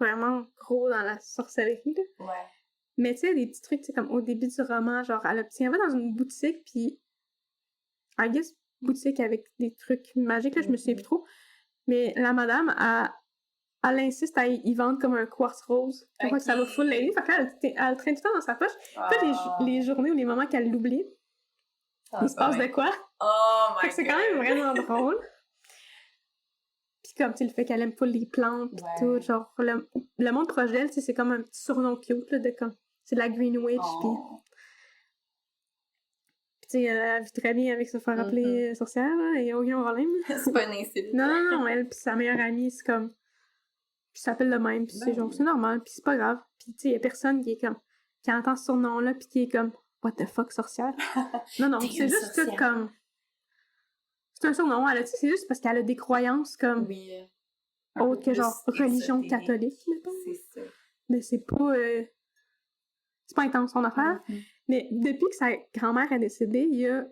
Speaker 2: vraiment gros dans la sorcellerie, là.
Speaker 1: Ouais.
Speaker 2: Mais tu sais, des petits trucs, tu sais, comme au début du roman, genre, elle va dans une boutique, puis I guess, boutique avec des trucs magiques, là, je me souviens plus trop. Mais la madame, elle insiste à y vendre comme un quartz rose. Je crois que ça va full l'aider. Fait que là, elle traîne tout le temps dans sa poche. Puis les journées ou les moments qu'elle l'oublie, il se passe de quoi?
Speaker 1: Oh my god!
Speaker 2: C'est quand même vraiment drôle. Puis comme, tu sais, le fait qu'elle aime full les plantes pis tout, genre, le monde proche d'elle, tu sais, c'est comme un petit surnom cute, là, de comme, c'est de la Green Witch, pis tu sais, elle vit très bien avec se faire appeler sorcière, là, et aucun problème.
Speaker 1: C'est pas une insulte.
Speaker 2: Non, elle pis sa meilleure amie, c'est comme, pis ça s'appelle le même, pis c'est genre, c'est normal, pis c'est pas grave. Pis tu sais, y'a personne qui est comme, qui entend ce surnom-là, pis qui est comme, what the fuck, sorcière? Non, c'est juste tout comme... C'est un surnom, elle a, c'est juste parce qu'elle a des croyances comme autres que genre religion catholique, mettons.
Speaker 1: C'est ça.
Speaker 2: Mais c'est pas intense son affaire. Mais depuis que sa grand-mère est décédée, il y a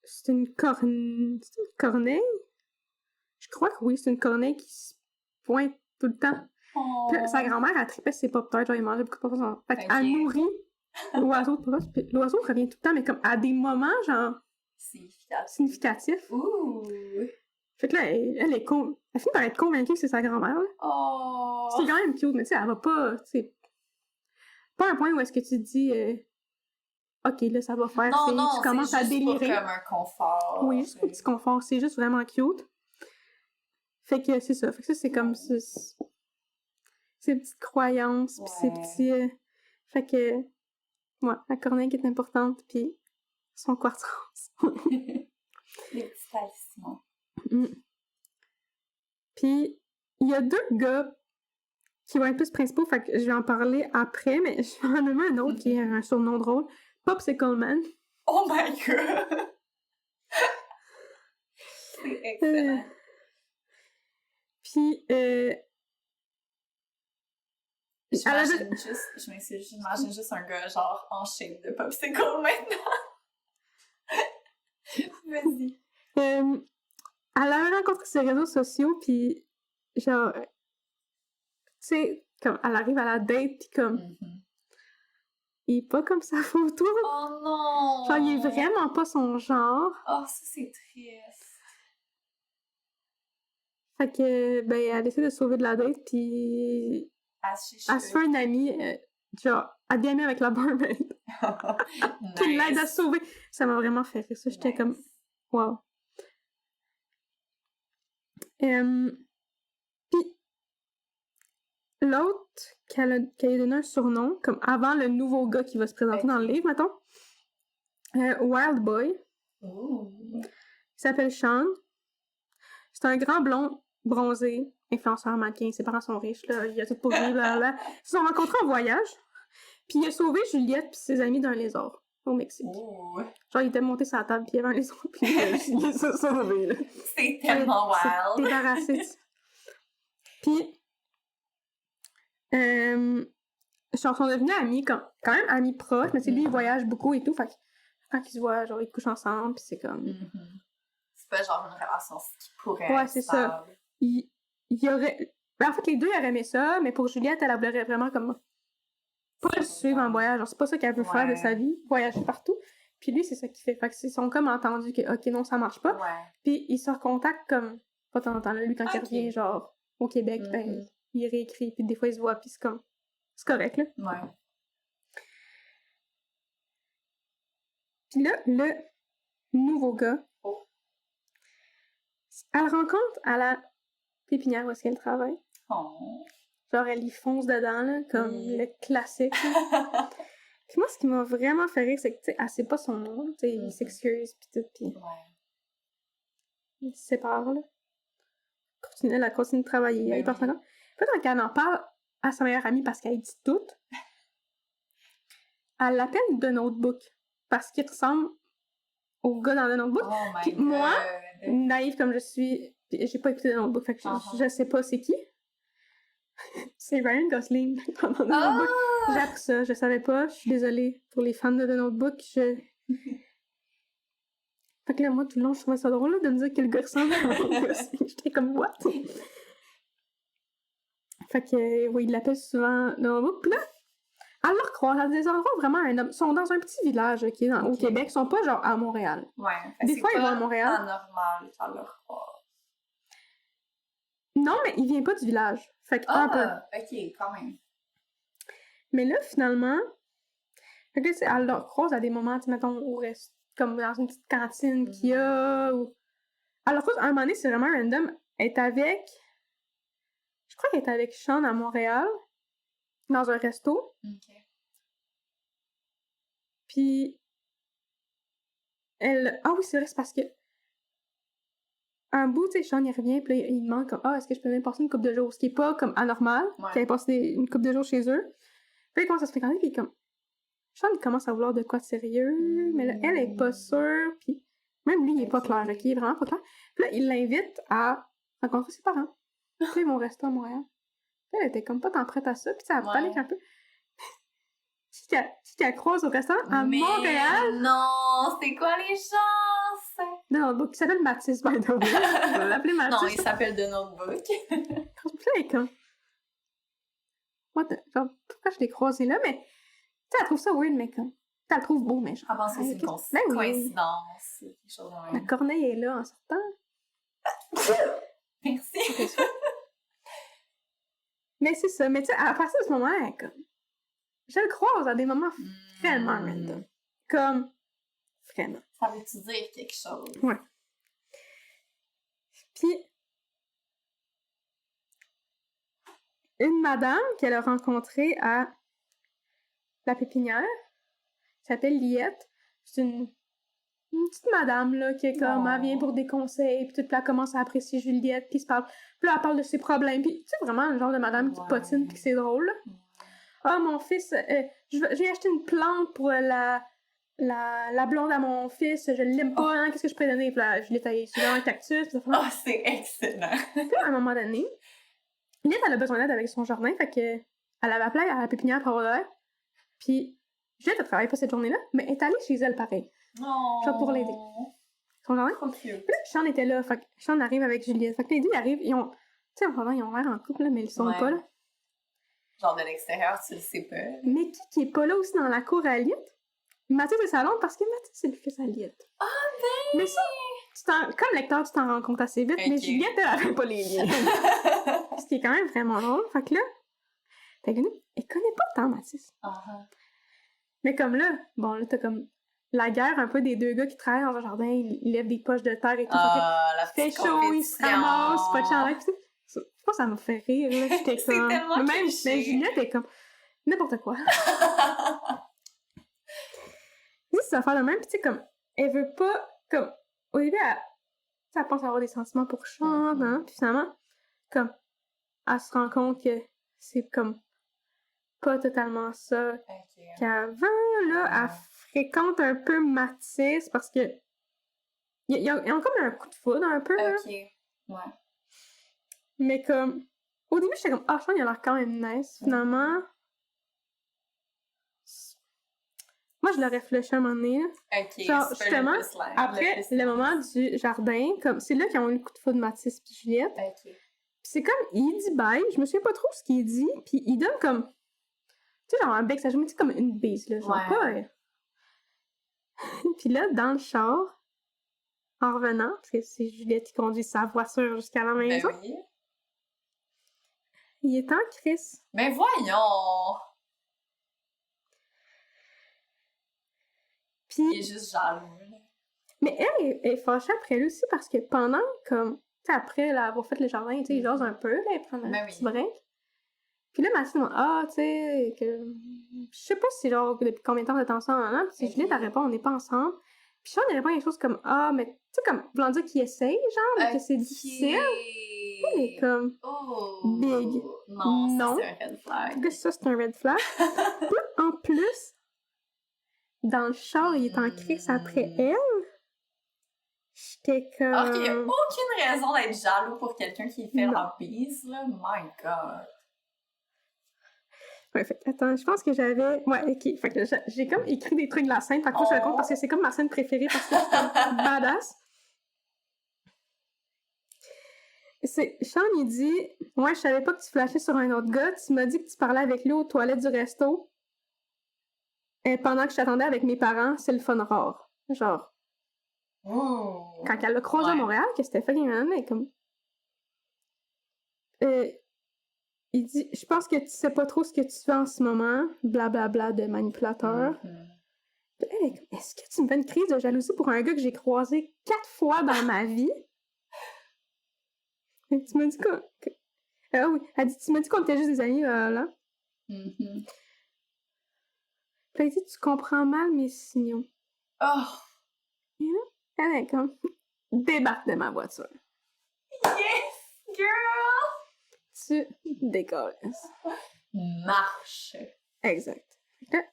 Speaker 2: c'est une corneille? Je crois que oui, c'est une corneille qui se pointe tout le temps. Puis là, sa grand-mère, elle tripait ses pop-tarts, genre il mangeait beaucoup de pop-tarts. Fait qu'elle nourrit l'oiseau de pop-tarts, puis l'oiseau revient tout le temps, mais comme à des moments, genre significatif.
Speaker 1: Ouh!
Speaker 2: Fait que là, elle finit par être convaincue que c'est sa grand-mère.
Speaker 1: Oh!
Speaker 2: C'est quand même cute, mais tu sais, elle va pas, c'est pas un point où est-ce que tu te dis, ok, là, ça va faire, tu commences à délirer.
Speaker 1: C'est comme un confort.
Speaker 2: Oui, juste un petit confort, c'est juste vraiment cute. Fait que c'est ça, fait que ça, c'est comme ces petites croyances, pis ces petits... fait que, ouais, la corneille qui est importante, pis son quartz rose.
Speaker 1: Les petits talismans.
Speaker 2: Puis, il y a 2 gars qui vont être plus principaux, fait que je vais en parler après, mais je vais en nommer un autre qui est un surnom drôle. Popsicle Man.
Speaker 1: Oh my god! C'est excellent.
Speaker 2: Puis,
Speaker 1: j'imagine juste un gars genre en shape de Popsicle maintenant. Vas-y.
Speaker 2: Elle avait rencontré ses réseaux sociaux, puis genre, tu sais, comme, elle arrive à la date, puis comme, il est pas comme sa photo.
Speaker 1: Oh non!
Speaker 2: Genre, il est vraiment pas son genre.
Speaker 1: Oh, ça, c'est triste.
Speaker 2: Fait que, ben, elle essaie de sauver de la date, puis elle se fait un ami, genre, elle devient amie avec la barmaid. Qui l'aide à sauver. Ça m'a vraiment fait rire, ça. J'étais comme, wow. Puis, l'autre, qu'elle a donné un surnom, comme avant le nouveau gars qui va se présenter dans le livre, mettons, Wild Boy.
Speaker 1: Ooh.
Speaker 2: Il s'appelle Sean. C'est un grand blond bronzé, influenceur, mannequin, ses parents sont riches, là, il a tout pour lui, blablabla. Ils se sont rencontrés en voyage, puis il a sauvé Juliette pis ses amis d'un lézard au Mexique.
Speaker 1: Ouh.
Speaker 2: Genre, il était monté sur la table, puis il y avait un lézard, puis il les a sauvés, là.
Speaker 1: C'est tellement wild!
Speaker 2: C'est débarrassé, Puis, ils sont devenus amis, quand même amis proches, mais lui, il voyage beaucoup et tout, fait que quand ils se voient, genre, ils couchent ensemble, puis c'est comme...
Speaker 1: C'est pas genre une relation qui pourrait
Speaker 2: ouais,
Speaker 1: être
Speaker 2: c'est
Speaker 1: stable.
Speaker 2: ça. Il y aurait... En fait, les deux, ils auraient aimé ça, mais pour Juliette, elle voudrait vraiment comme... pas le suivre en voyage, genre, c'est pas ça qu'elle veut faire de sa vie, voyager partout. Puis lui, c'est ça qu'il fait. Fait que ils sont comme entendus que, OK, non, ça marche pas. Puis ils se recontactent comme, pas tant temps, lui, quand il revient, genre, au Québec, ben, il réécrit, puis des fois, ils se voient, puis c'est comme... c'est correct, là.
Speaker 1: Ouais.
Speaker 2: Puis là, le nouveau gars, elle rencontre à la pépinière où est-ce qu'elle travaille.
Speaker 1: Oh.
Speaker 2: Genre, elle y fonce dedans, là, comme le classique. Puis moi, ce qui m'a vraiment fait rire, c'est que, tu sais, elle sait pas son nom, tu sais, il s'excuse, pis tout, pis... ils se séparent, là. Elle a continué de travailler, elle est partie encore. Puis quand elle en parle à sa meilleure amie parce qu'elle dit tout, elle l'appelle The Notebook, parce qu'il ressemble au gars dans The Notebook.
Speaker 1: Oh my
Speaker 2: Puis
Speaker 1: God.
Speaker 2: moi, naïve comme je suis, j'ai pas écouté The Notebook, fait que je sais pas c'est qui. C'est Ryan Gosling dans The Notebook. J'ai appris ça, je savais pas, je suis désolée pour les fans de The Notebook, Fait que là, moi, tout le long, je trouvais ça drôle, là, de me dire que le gars ressemble à Ryan Gosling. J'étais comme, what? Fait que, oui, il l'appelle souvent The Notebook. Puis là, elle leur croise à des endroits vraiment random. Ils sont dans un petit village, au Québec. Ils sont pas, genre, à Montréal.
Speaker 1: Ouais.
Speaker 2: Des fois, ils vont à Montréal.
Speaker 1: C'est pas normal, ça leur croise.
Speaker 2: Non, mais il vient pas du village. Fait que, un peu.
Speaker 1: OK, quand même.
Speaker 2: Mais là, finalement, fait que, elle leur croise à des moments, tu sais, mettons, où reste, comme dans une petite cantine qu'il y a, ou... Elle leur croise, à un moment donné, c'est vraiment random. Elle est avec... Je crois qu'elle est avec Sean à Montréal, dans un resto.
Speaker 1: OK.
Speaker 2: Puis... elle... Ah oui, c'est vrai, c'est parce que... Un bout, tu sais, Sean, il revient, puis là, il demande comme, est-ce que je peux même passer une couple de jours? Ce qui est pas, comme, anormal, qu'elle ait passé une couple de jours chez eux. Puis il commence à se fréquenter, puis comme... Sean, il commence à vouloir de quoi de sérieux, mais là, elle est pas sûre, puis... Même lui, il est pas clair, OK? Il est vraiment pas clair. Puis là, il l'invite à rencontrer ses parents. Puis là, ils vont rester à Montréal. Puis elle était comme pas tant prête à ça, puis ça panique un peu. Si qu'elle croise au restaurant à Montréal...
Speaker 1: non! C'est quoi les chances?
Speaker 2: The Notebook, qui s'appelle Mathis, by the way. Je vais l'appeler Mathis.
Speaker 1: Non, il s'appelle The Notebook.
Speaker 2: Puis là, elle est comme... Genre, pourquoi je l'ai croisé là? Mais, tu sais, elle trouve ça weird, mais comme... Elle le trouve beau, mais genre...
Speaker 1: Je pense que c'est une coïncidence. C'est quelque chose de même.
Speaker 2: La corneille est là en sortant.
Speaker 1: Merci.
Speaker 2: Mais c'est ça. Mais tu sais, à partir de ce moment, elle, comme... Je le croise à des moments vraiment random. Comme... Vraiment.
Speaker 1: Ça veut-tu dire quelque chose?
Speaker 2: Ouais. Puis... Une madame qu'elle a rencontrée à la pépinière, s'appelle Liette. C'est une petite madame, là, qui est comme, elle vient pour des conseils, puis tout, puis elle commence à apprécier Juliette, puis se parle. Puis là, elle parle de ses problèmes, puis tu sais, vraiment, le genre de madame qui potine, puis c'est drôle, là. Ah, mon fils, j'ai acheté une plante pour la blonde à mon fils, je l'aime pas, hein, qu'est-ce que je pourrais donner? Puis là, je l'ai taillé sur un cactus, puis ça fait...
Speaker 1: c'est excellent!
Speaker 2: Puis à un moment donné, Liette, elle a besoin d'aide avec son jardin, fait que elle avait appelé à la pépinière pour avoir l'aide. Puis Juliette, elle travaille pas cette journée-là, mais elle est allée chez elle pareil. Genre pour l'aider. Son jardin. Puis là, Sean était là, fait que Sean arrive avec Juliette. Fait que les deux arrivent, ils ont... Tu sais, en ils ont l'air en couple, là, mais ils sont pas là.
Speaker 1: Genre de l'extérieur, tu le sais pas.
Speaker 2: Mais qui est pas là aussi dans la cour à Liette? Mathis et sa blonde, parce que Mathis, c'est le fils à Liette.
Speaker 1: Ah ben!
Speaker 2: Mais ça, comme lecteur, tu t'en rends compte assez vite, mais Juliette, elle fait pas les liens. Ce qui est quand même vraiment drôle. Fait que là, elle connaît pas tant Mathis. Mais comme là, bon, là, t'as comme la guerre un peu des deux gars qui travaillent dans un jardin, ils lèvent des poches de terre et tout.
Speaker 1: La
Speaker 2: fait chaud, ils se ramassent, pas de chandail, pis tout. Je pense que ça m'a fait rire, là. J'étais comme...
Speaker 1: tellement
Speaker 2: Même Juliette est comme... N'importe quoi. Oui, c'est affaire de même, pis tu sais, comme... Elle veut pas... Comme... Au début, elle pense avoir des sentiments pour Sean, hein, pis finalement... comme, elle se rend compte que c'est comme pas totalement ça. Qu'avant, là, elle fréquente un peu Mathis parce que il y a comme un coup de foudre un peu, là.
Speaker 1: Ouais.
Speaker 2: Mais comme, au début, j'étais comme, ah, je pense qu'il a l'air quand même nice. Finalement, moi, je l'aurais flushé un moment donné, là. Genre, justement, après le moment du jardin, comme, c'est là qu'ils ont eu le coup de foudre de Mathis puis Juliette. Puis c'est comme, il dit bye, je me souviens pas trop ce qu'il dit, puis il donne comme, tu sais, genre un bec, ça joue comme une bise, là, genre pas... Puis là, dans le char, en revenant, parce que c'est Juliette qui conduit sa voiture jusqu'à la maison, il est en crise.
Speaker 1: Ben voyons!
Speaker 2: Puis...
Speaker 1: il est juste jaloux.
Speaker 2: Mais elle est fâchée après lui aussi parce que pendant, comme, tu sais, après là, avoir fait le jardin, tu sais, il jase un peu, là, il prend un petit break. Puis là, Mathilde demande, ah, tu sais, que. Je sais pas si c'est genre depuis combien de temps vous êtes ensemble, hein? Puis Juliette, elle répond, on n'est pas ensemble. Puis Sean, il répond quelque chose comme, ah, mais tu sais, comme, voulant dire qu'il essaye, genre, mais que c'est difficile. Il est comme. Big.
Speaker 1: Non. C'est un red flag.
Speaker 2: Que ça, c'est un red flag. Puis en plus, dans le char, il est en crise après elle. J'étais comme.
Speaker 1: Alors qu'il n'y a aucune raison d'être jaloux pour quelqu'un qui fait la bise, là. My God.
Speaker 2: Ouais, fait attends, je pense que j'avais. Ouais, ok. Fait que j'ai comme écrit des trucs de la scène, fait que je le compte parce que c'est comme ma scène préférée parce que c'est comme badass. Sean, il dit, ouais, je savais pas que tu flashais sur un autre gars, tu m'as dit que tu parlais avec lui aux toilettes du resto. Et pendant que je t'attendais avec mes parents, c'est le fun rare. Genre. Quand elle l'a croisé à Montréal, que c'était fucking man, comme. Il dit, je pense que tu sais pas trop ce que tu fais en ce moment, blablabla de manipulateur. Hey, est-ce que tu me fais une crise de jalousie pour un gars que j'ai croisé 4 fois dans ma vie? Tu m'as dit quoi? Ah oui, elle dit, tu m'as dit qu'on était juste des amis, là. Puis elle dit, tu comprends mal mes signaux.
Speaker 1: Oh!
Speaker 2: Et là, elle est comme, débarque de ma voiture.
Speaker 1: Yes, girl!
Speaker 2: Tu décolles.
Speaker 1: Marche.
Speaker 2: Exact. Là,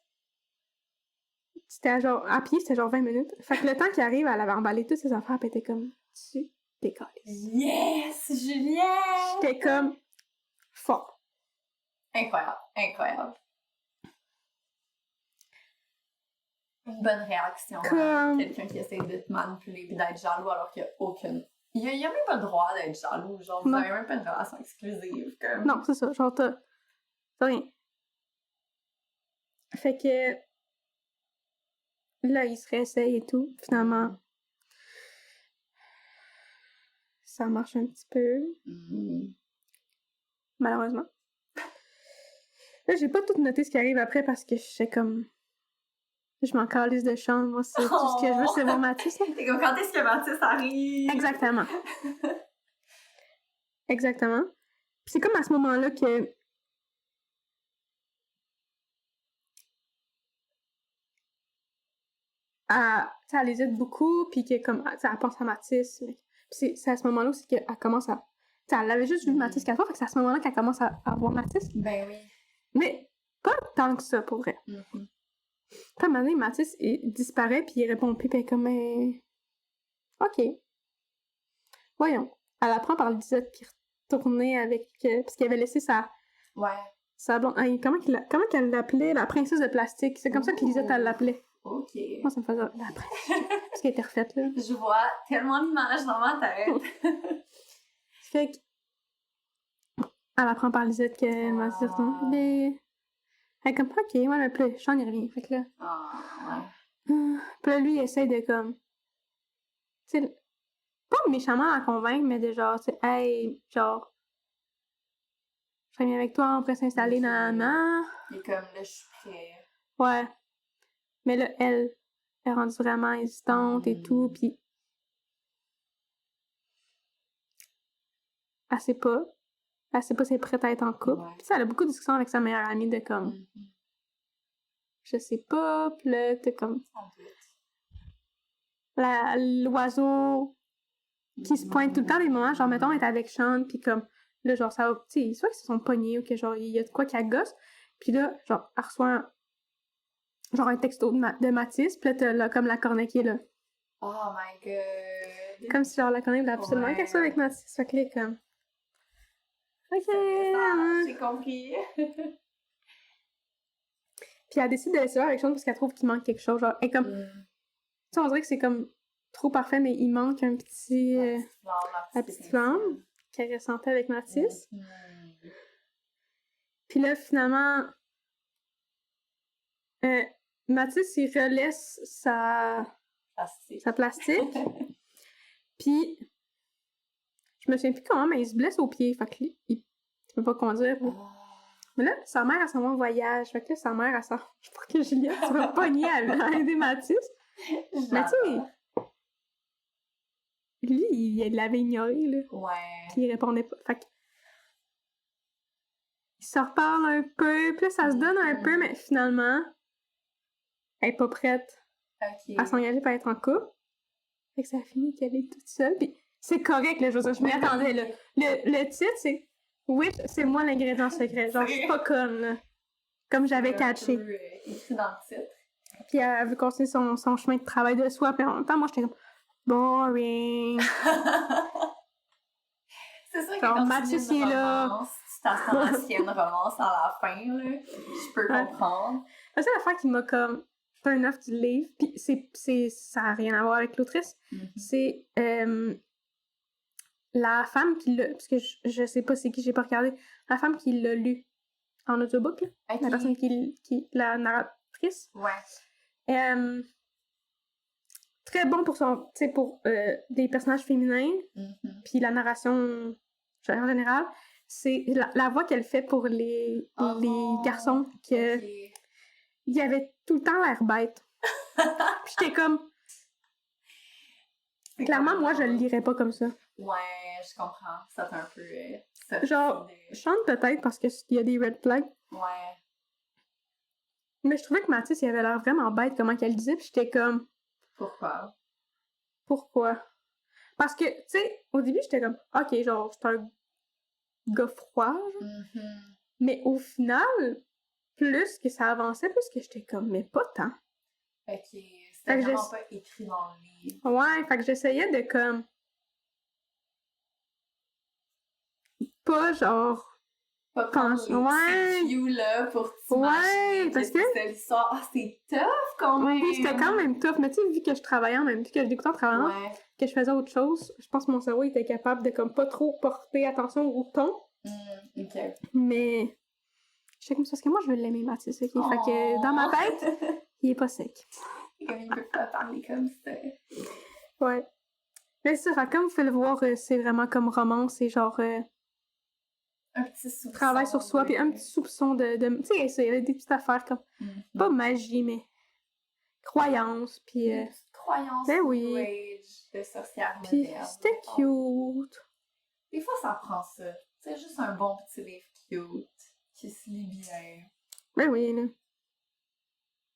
Speaker 2: c'était genre, à pied, c'était genre 20 minutes. Fait que le temps qu'il arrive, elle avait emballé toutes ses affaires, pis elle était comme, tu décolles.
Speaker 1: Yes, Juliette!
Speaker 2: J'étais comme, fort.
Speaker 1: Incroyable. Une bonne réaction.
Speaker 2: Comme...
Speaker 1: Quelqu'un qui essaie de te manipuler et d'être jaloux alors qu'il n'y a aucune. Il y a même pas le droit d'être jaloux. Genre, vous n'avez même pas une relation exclusive. Comme...
Speaker 2: Non, c'est ça. Genre, t'as rien. Fait que. Là, il se réessaye et tout. Finalement. Ça marche un petit peu. Malheureusement. Là, j'ai pas tout noté ce qui arrive après parce que je sais comme. Je m'en calisse de chant. Moi, c'est tout ce que je veux, c'est voir Mathis.
Speaker 1: C'est comme quand est-ce que Mathis arrive?
Speaker 2: Exactement. Exactement. Puis c'est comme à ce moment-là que. Elle hésite beaucoup, puis que comme. Elle pense à Mathis. Mais... Puis c'est à ce moment-là aussi qu'elle commence à. T'sais, elle avait juste vu Mathis 4 fois, fait que c'est à ce moment-là qu'elle commence à voir Mathis.
Speaker 1: Ben oui.
Speaker 2: Mais pas tant que ça, pour vrai. Puis à un moment donné, Mathis il disparaît, puis il répond plus, puis elle est comme, OK. Voyons. Elle apprend par Lisette qui retournait avec... parce qu'elle avait laissé sa...
Speaker 1: Ouais.
Speaker 2: Sa blonde... comment qu'elle l'appelait? La princesse de plastique. C'est comme ça que Lisette, elle l'appelait.
Speaker 1: OK.
Speaker 2: Moi, ça me faisait... La princesse. Parce qu'elle était refaite, là.
Speaker 1: Je vois tellement l'image dans ma tête.
Speaker 2: Fait que... Elle apprend par Lisette qu'elle m'a dit retourner. Mais... Elle est comme, OK, ouais, mais plus, Sean, il revient. Fait que là... Puis là, lui, il essaie de, comme... Tu sais, pas méchamment la convaincre, mais de genre, tu sais, hey, genre... Je serais bien avec toi, on pourrait s'installer dans...
Speaker 1: Il est comme, là, je suis prêt.
Speaker 2: Ouais. Mais là, elle est rendue vraiment hésitante et tout, pis... Elle sait pas si elle est prête à être en couple. Puis ça, elle a beaucoup de discussions avec sa meilleure amie de comme... Je sais pas, pis là, t'es comme... L'oiseau qui se pointe tout le temps des moments, genre, mettons, être avec Sean, pis comme... là, genre, ça va, tu sais, soit qu'ils se sont pognés ou que, genre, il y a de quoi qui gosse. Puis là, genre, elle reçoit un texto de Mathis, puis là, t'as là, comme la cornet qui est là.
Speaker 1: Oh my god!
Speaker 2: Comme si, genre, la cornet voulait absolument qu'elle soit avec Mathis. Fait que là, comme... OK!
Speaker 1: J'ai compris!
Speaker 2: Puis elle décide de laisser faire Alexandre parce qu'elle trouve qu'il manque quelque chose. Genre, elle est comme... Tu sais, on dirait que c'est comme trop parfait, mais il manque un petit... la petite flamme qu'elle ressentait avec Mathis. Puis là, finalement... Mathis, il relaisse sa plastique. Puis... Je me souviens plus comment, mais il se blesse au pied. Fait que lui, il peut pas conduire. Mais là, sa mère, elle s'en va en voyage. Fait que là, sa mère, elle s'en... Je crois que Juliette, tu vas pogner à aider Mathis. Mais tu sais... Lui, il l'avait ignoré, là.
Speaker 1: Ouais.
Speaker 2: Puis il répondait pas. Fait que... Il se reparle un peu, puis là, ça se donne un peu, mais finalement, elle est pas prête à s'engager pour être en couple. Fait que ça a fini qu'elle est toute seule, puis c'est correct, là, je m'y attendais, là. Le titre, c'est « Witch, c'est moi l'ingrédient secret ». Genre, je suis pas conne, là. Comme j'avais catché.
Speaker 1: Écrit dans le titre.
Speaker 2: Puis elle veut continuer son chemin de travail de soi, puis en même temps, moi, j'étais comme « Boring ».
Speaker 1: C'est ça que quand
Speaker 2: Mathis,
Speaker 1: tu
Speaker 2: là.
Speaker 1: tu t'attends à ce qu'il y ait une romance à la fin, là. Je peux comprendre.
Speaker 2: C'est l'affaire qui m'a comme turn off du livre, puis ça n'a rien à voir avec l'autrice. C'est la femme qui l'a, parce que je sais pas c'est qui, j'ai pas regardé, la femme qui l'a lu en audiobook, là. La personne la narratrice.
Speaker 1: Ouais.
Speaker 2: Très bon pour son, tu sais, pour des personnages féminins, puis la narration en général, c'est la voix qu'elle fait pour les garçons, que il avait tout le temps l'air bête. Puis j'étais comme... Clairement, moi, je le lirais pas comme ça.
Speaker 1: Ouais, je comprends. Ça fait un peu...
Speaker 2: genre, je chante peut-être parce qu'il y a des red flags.
Speaker 1: Ouais.
Speaker 2: Mais je trouvais que Mathis, il avait l'air vraiment bête comment qu'elle disait, puis j'étais comme... Pourquoi? Parce que, tu sais, au début, j'étais comme, OK, genre, c'est un gars froid, genre. Mais au final, plus que ça avançait, plus que j'étais comme, mais pas tant.
Speaker 1: Ok, c'était vraiment pas écrit dans le livre.
Speaker 2: Ouais, fait que j'essayais de comme... Pas genre...
Speaker 1: Pas prendre les petits là pour t'imaginer
Speaker 2: parce que
Speaker 1: c'était l'histoire. Ah, c'est tough quand même!
Speaker 2: Oui, c'était quand même tough, mais tu sais, vu que je travaillais en même temps, que je découvrais en travaillant, que je faisais autre chose, je pense que mon cerveau était capable de comme pas trop porter attention au ton.
Speaker 1: Ok.
Speaker 2: Mais... Je sais comme ça, parce que moi, je veux l'aimer, Mathis, ok? Fait que dans ma tête, il est pas sec.
Speaker 1: Comme il peut pas parler comme ça.
Speaker 2: Ouais. Mais c'est ça, fait, comme vous pouvez le voir, c'est vraiment comme roman, c'est genre...
Speaker 1: un petit soupçon.
Speaker 2: Travail sur soi, puis un petit soupçon de tu sais, il y a des petites affaires comme... Pas magie, mais... Croyance, puis...
Speaker 1: Croyance,
Speaker 2: ben oui.
Speaker 1: rage de sorcière
Speaker 2: puis
Speaker 1: moderne.
Speaker 2: C'était cute.
Speaker 1: Des fois, ça prend ça. C'est juste un bon petit livre cute, qui se lit bien.
Speaker 2: Ben oui, là.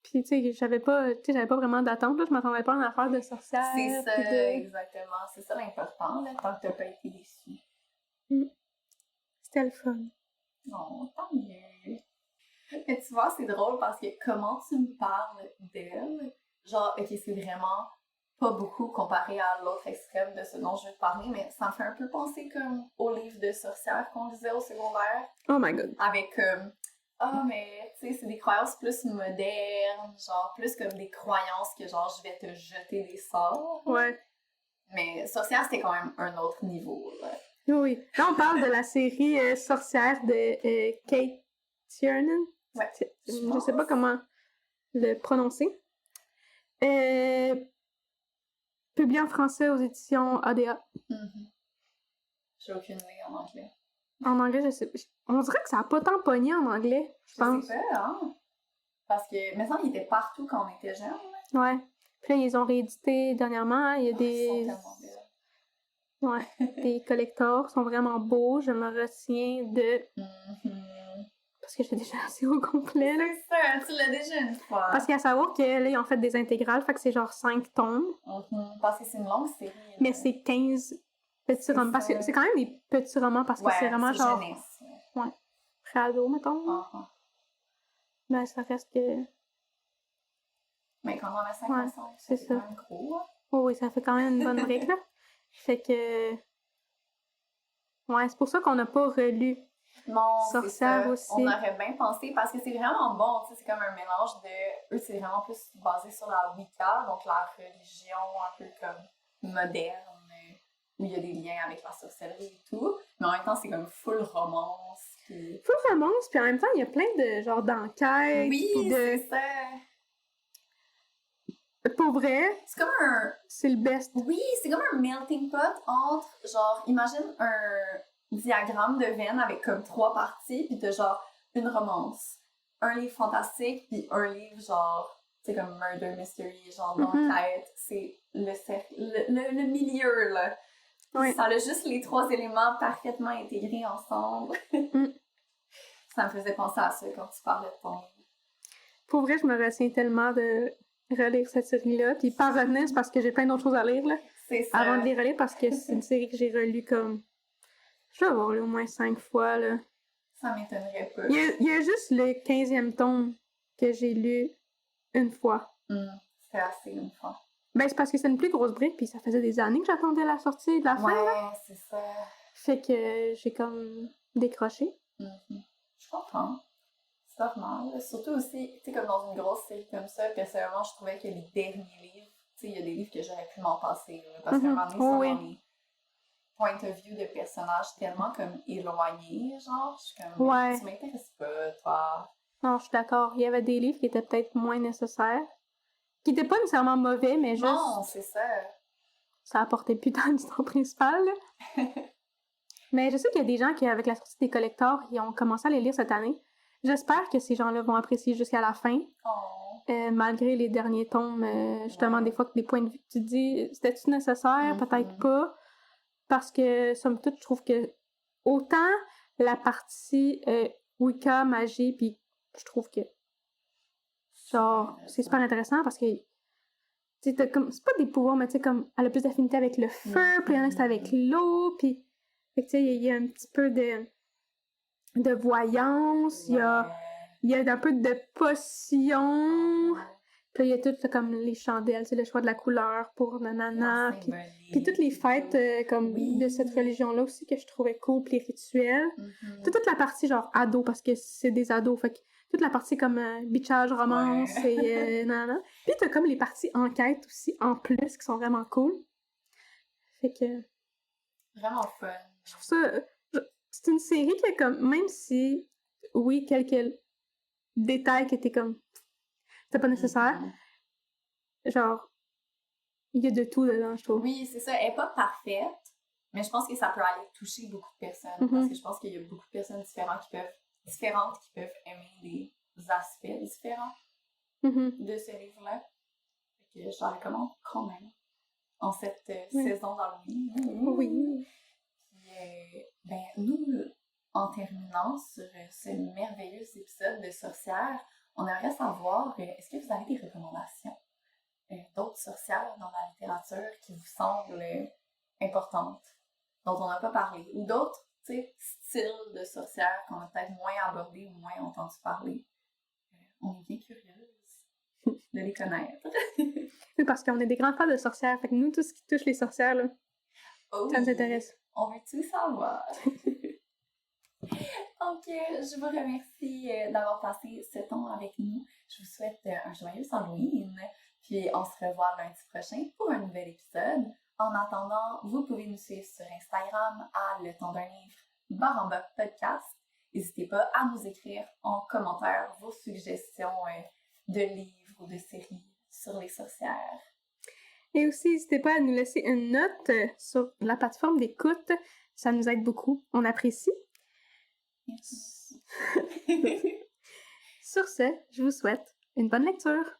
Speaker 2: Puis, tu sais, j'avais pas vraiment d'attente, là. Je m'attendais pas à une affaire de sorcière.
Speaker 1: C'est ça, exactement. C'est ça l'important, là, tant que t'as pas été déçu.
Speaker 2: C'était le fun.
Speaker 1: Non, tant mieux. Mais tu vois, c'est drôle parce que comment tu me parles d'elle, genre, ok, c'est vraiment pas beaucoup comparé à l'autre extrême de ce dont je vais te parler, mais ça me fait un peu penser comme au livre de sorcière qu'on lisait au secondaire.
Speaker 2: Oh my god.
Speaker 1: Avec mais tu sais, c'est des croyances plus modernes, genre plus comme des croyances que genre je vais te jeter des sorts.
Speaker 2: Ouais.
Speaker 1: Mais sorcière, c'était quand même un autre niveau, là.
Speaker 2: Oui. Là, on parle de la série Sorcière de Kate Tiernan.
Speaker 1: Ouais.
Speaker 2: Je sais pas comment le prononcer. Publié en français aux éditions ADA.
Speaker 1: J'ai aucune idée en anglais.
Speaker 2: En anglais, je sais. On dirait que ça a pas tant pogné en anglais, je pense.
Speaker 1: Je sais pas, hein? Parce que, mais ça, il était partout quand on était jeunes.
Speaker 2: Ouais. Puis là, ils ont réédité dernièrement. Il y a des...
Speaker 1: Ils sont tellement belles.
Speaker 2: Ouais. Des collectors sont vraiment beaux. Je me retiens de... Parce que j'ai déjà assez au complet, là.
Speaker 1: C'est ça, tu l'as déjà une fois.
Speaker 2: Parce qu'il y a à savoir que là, ils ont fait des intégrales, fait que c'est genre 5 tomes.
Speaker 1: Parce que c'est une longue série.
Speaker 2: Mais c'est 15 Petits romans. Parce que c'est quand même des petits romans, parce que c'est vraiment genre...
Speaker 1: jeunesse.
Speaker 2: Ouais. Pré-ado, mettons. Mais ça reste que...
Speaker 1: Mais quand on a 55,
Speaker 2: c'est
Speaker 1: ça. Quand même gros.
Speaker 2: Oh, oui, ça fait quand même une bonne brique, là. Fait que... Ouais, c'est pour ça qu'on n'a pas relu Sorcière aussi.
Speaker 1: On aurait bien pensé, parce que c'est vraiment bon, tu sais, c'est comme un mélange de... Eux, c'est vraiment plus basé sur la Wicca, donc la religion un peu comme moderne, où il y a des liens avec la sorcellerie et tout, mais en même temps, c'est comme full romance. Puis...
Speaker 2: Full romance, puis en même temps, il y a plein de genre d'enquêtes.
Speaker 1: Oui, c'est ça.
Speaker 2: Pour vrai,
Speaker 1: c'est comme un...
Speaker 2: C'est le best.
Speaker 1: Oui, c'est comme un melting pot entre, genre, imagine un diagramme de Venn avec comme 3 parties, puis t'as genre une romance, un livre fantastique, puis un livre genre, tu sais, comme murder mystery, genre d'enquête. C'est le milieu, là.
Speaker 2: Oui.
Speaker 1: Ça a juste les 3 éléments parfaitement intégrés ensemble. Ça me faisait penser à ça quand tu parlais de ton livre.
Speaker 2: Pour vrai, je me retiens tellement de relire cette série-là. Puis pas retenir, c'est parce que j'ai plein d'autres choses à lire, là.
Speaker 1: C'est ça.
Speaker 2: Avant de les relire, parce que c'est une série que j'ai relue comme... Je dois avoir lu au moins 5 fois, là.
Speaker 1: Ça m'étonnerait pas.
Speaker 2: Il y a juste le 15e tome que j'ai lu une fois.
Speaker 1: C'est assez une fois.
Speaker 2: Ben, c'est parce que c'est une plus grosse brique, puis ça faisait des années que j'attendais la sortie de la fin, là.
Speaker 1: Ouais, c'est ça.
Speaker 2: Fait que j'ai comme décroché.
Speaker 1: Je comprends. C'est normal. Surtout aussi, tu sais, comme dans une grosse série comme ça, personnellement, je trouvais que les derniers livres, tu sais, il y a des livres que j'aurais pu m'en passer, là, parce qu'à un moment donné, ça dans les point of view de personnages tellement comme éloignés, genre, je suis comme, tu m'intéresses pas, toi.
Speaker 2: Non, je suis d'accord. Il y avait des livres qui étaient peut-être moins nécessaires, qui étaient pas nécessairement mauvais, mais juste...
Speaker 1: Non, c'est ça.
Speaker 2: Ça apportait plus dans l'histoire principale, là. Mais je sais qu'il y a des gens qui, avec la sortie des collectors, ils ont commencé à les lire cette année. J'espère que ces gens-là vont apprécier jusqu'à la fin. Malgré les derniers tomes, justement, des fois, que des points de vue que tu te dis, c'était-tu nécessaire? Peut-être pas. Parce que, somme toute, je trouve que autant la partie Wicca, magie, puis je trouve que, genre, c'est super intéressant parce que, tu sais, comme, c'est pas des pouvoirs, mais tu sais, comme, elle a plus d'affinité avec le feu, puis il y en a qui c'est avec l'eau, puis, tu sais, il y a un petit peu de voyance, il y a un peu de potion, puis il y a tout comme les chandelles, c'est le choix de la couleur pour nanana, puis toutes les fêtes comme de cette religion-là aussi que je trouvais cool, puis les rituels. Toute la partie genre ado, parce que c'est des ados, fait que toute la partie comme bitchage, romance et nanana. Puis t'as comme les parties enquête aussi en plus qui sont vraiment cool. Fait que...
Speaker 1: Vraiment fun.
Speaker 2: Je trouve ça... C'est une série qui est comme... Même si, oui, quelques détails qui étaient comme... C'était pas nécessaire. Genre, il y a de tout dedans, je trouve.
Speaker 1: Oui, c'est ça. Elle est pas parfaite, mais je pense que ça peut aller toucher beaucoup de personnes. Parce que je pense qu'il y a beaucoup de personnes différentes qui peuvent aimer des aspects différents de ce livre-là. Fait que je la recommande quand même en cette saison d'Halloween.
Speaker 2: Oui.
Speaker 1: Puis, ben, nous, en terminant sur ce merveilleux épisode de Sorcières, on aimerait savoir, est-ce que vous avez des recommandations d'autres sorcières dans la littérature qui vous semblent importantes, dont on n'a pas parlé, ou d'autres, tu sais, styles de sorcières qu'on a peut-être moins abordés ou moins entendu parler. On est bien curieuse de les connaître.
Speaker 2: Oui, parce qu'on est des grands fans de sorcières, fait que nous, tout ce qui touche les sorcières, là, ça nous intéresse.
Speaker 1: On veut tout savoir. Donc, je vous remercie d'avoir passé ce temps avec nous. Je vous souhaite un joyeux Halloween. Puis on se revoit lundi prochain pour un nouvel épisode. En attendant, vous pouvez nous suivre sur Instagram à Le Temps d'un livre / podcast. N'hésitez pas à nous écrire en commentaire vos suggestions de livres ou de séries sur les sorcières.
Speaker 2: Et aussi, n'hésitez pas à nous laisser une note sur la plateforme d'écoute. Ça nous aide beaucoup. On apprécie.
Speaker 1: Merci.
Speaker 2: Sur ce, je vous souhaite une bonne lecture.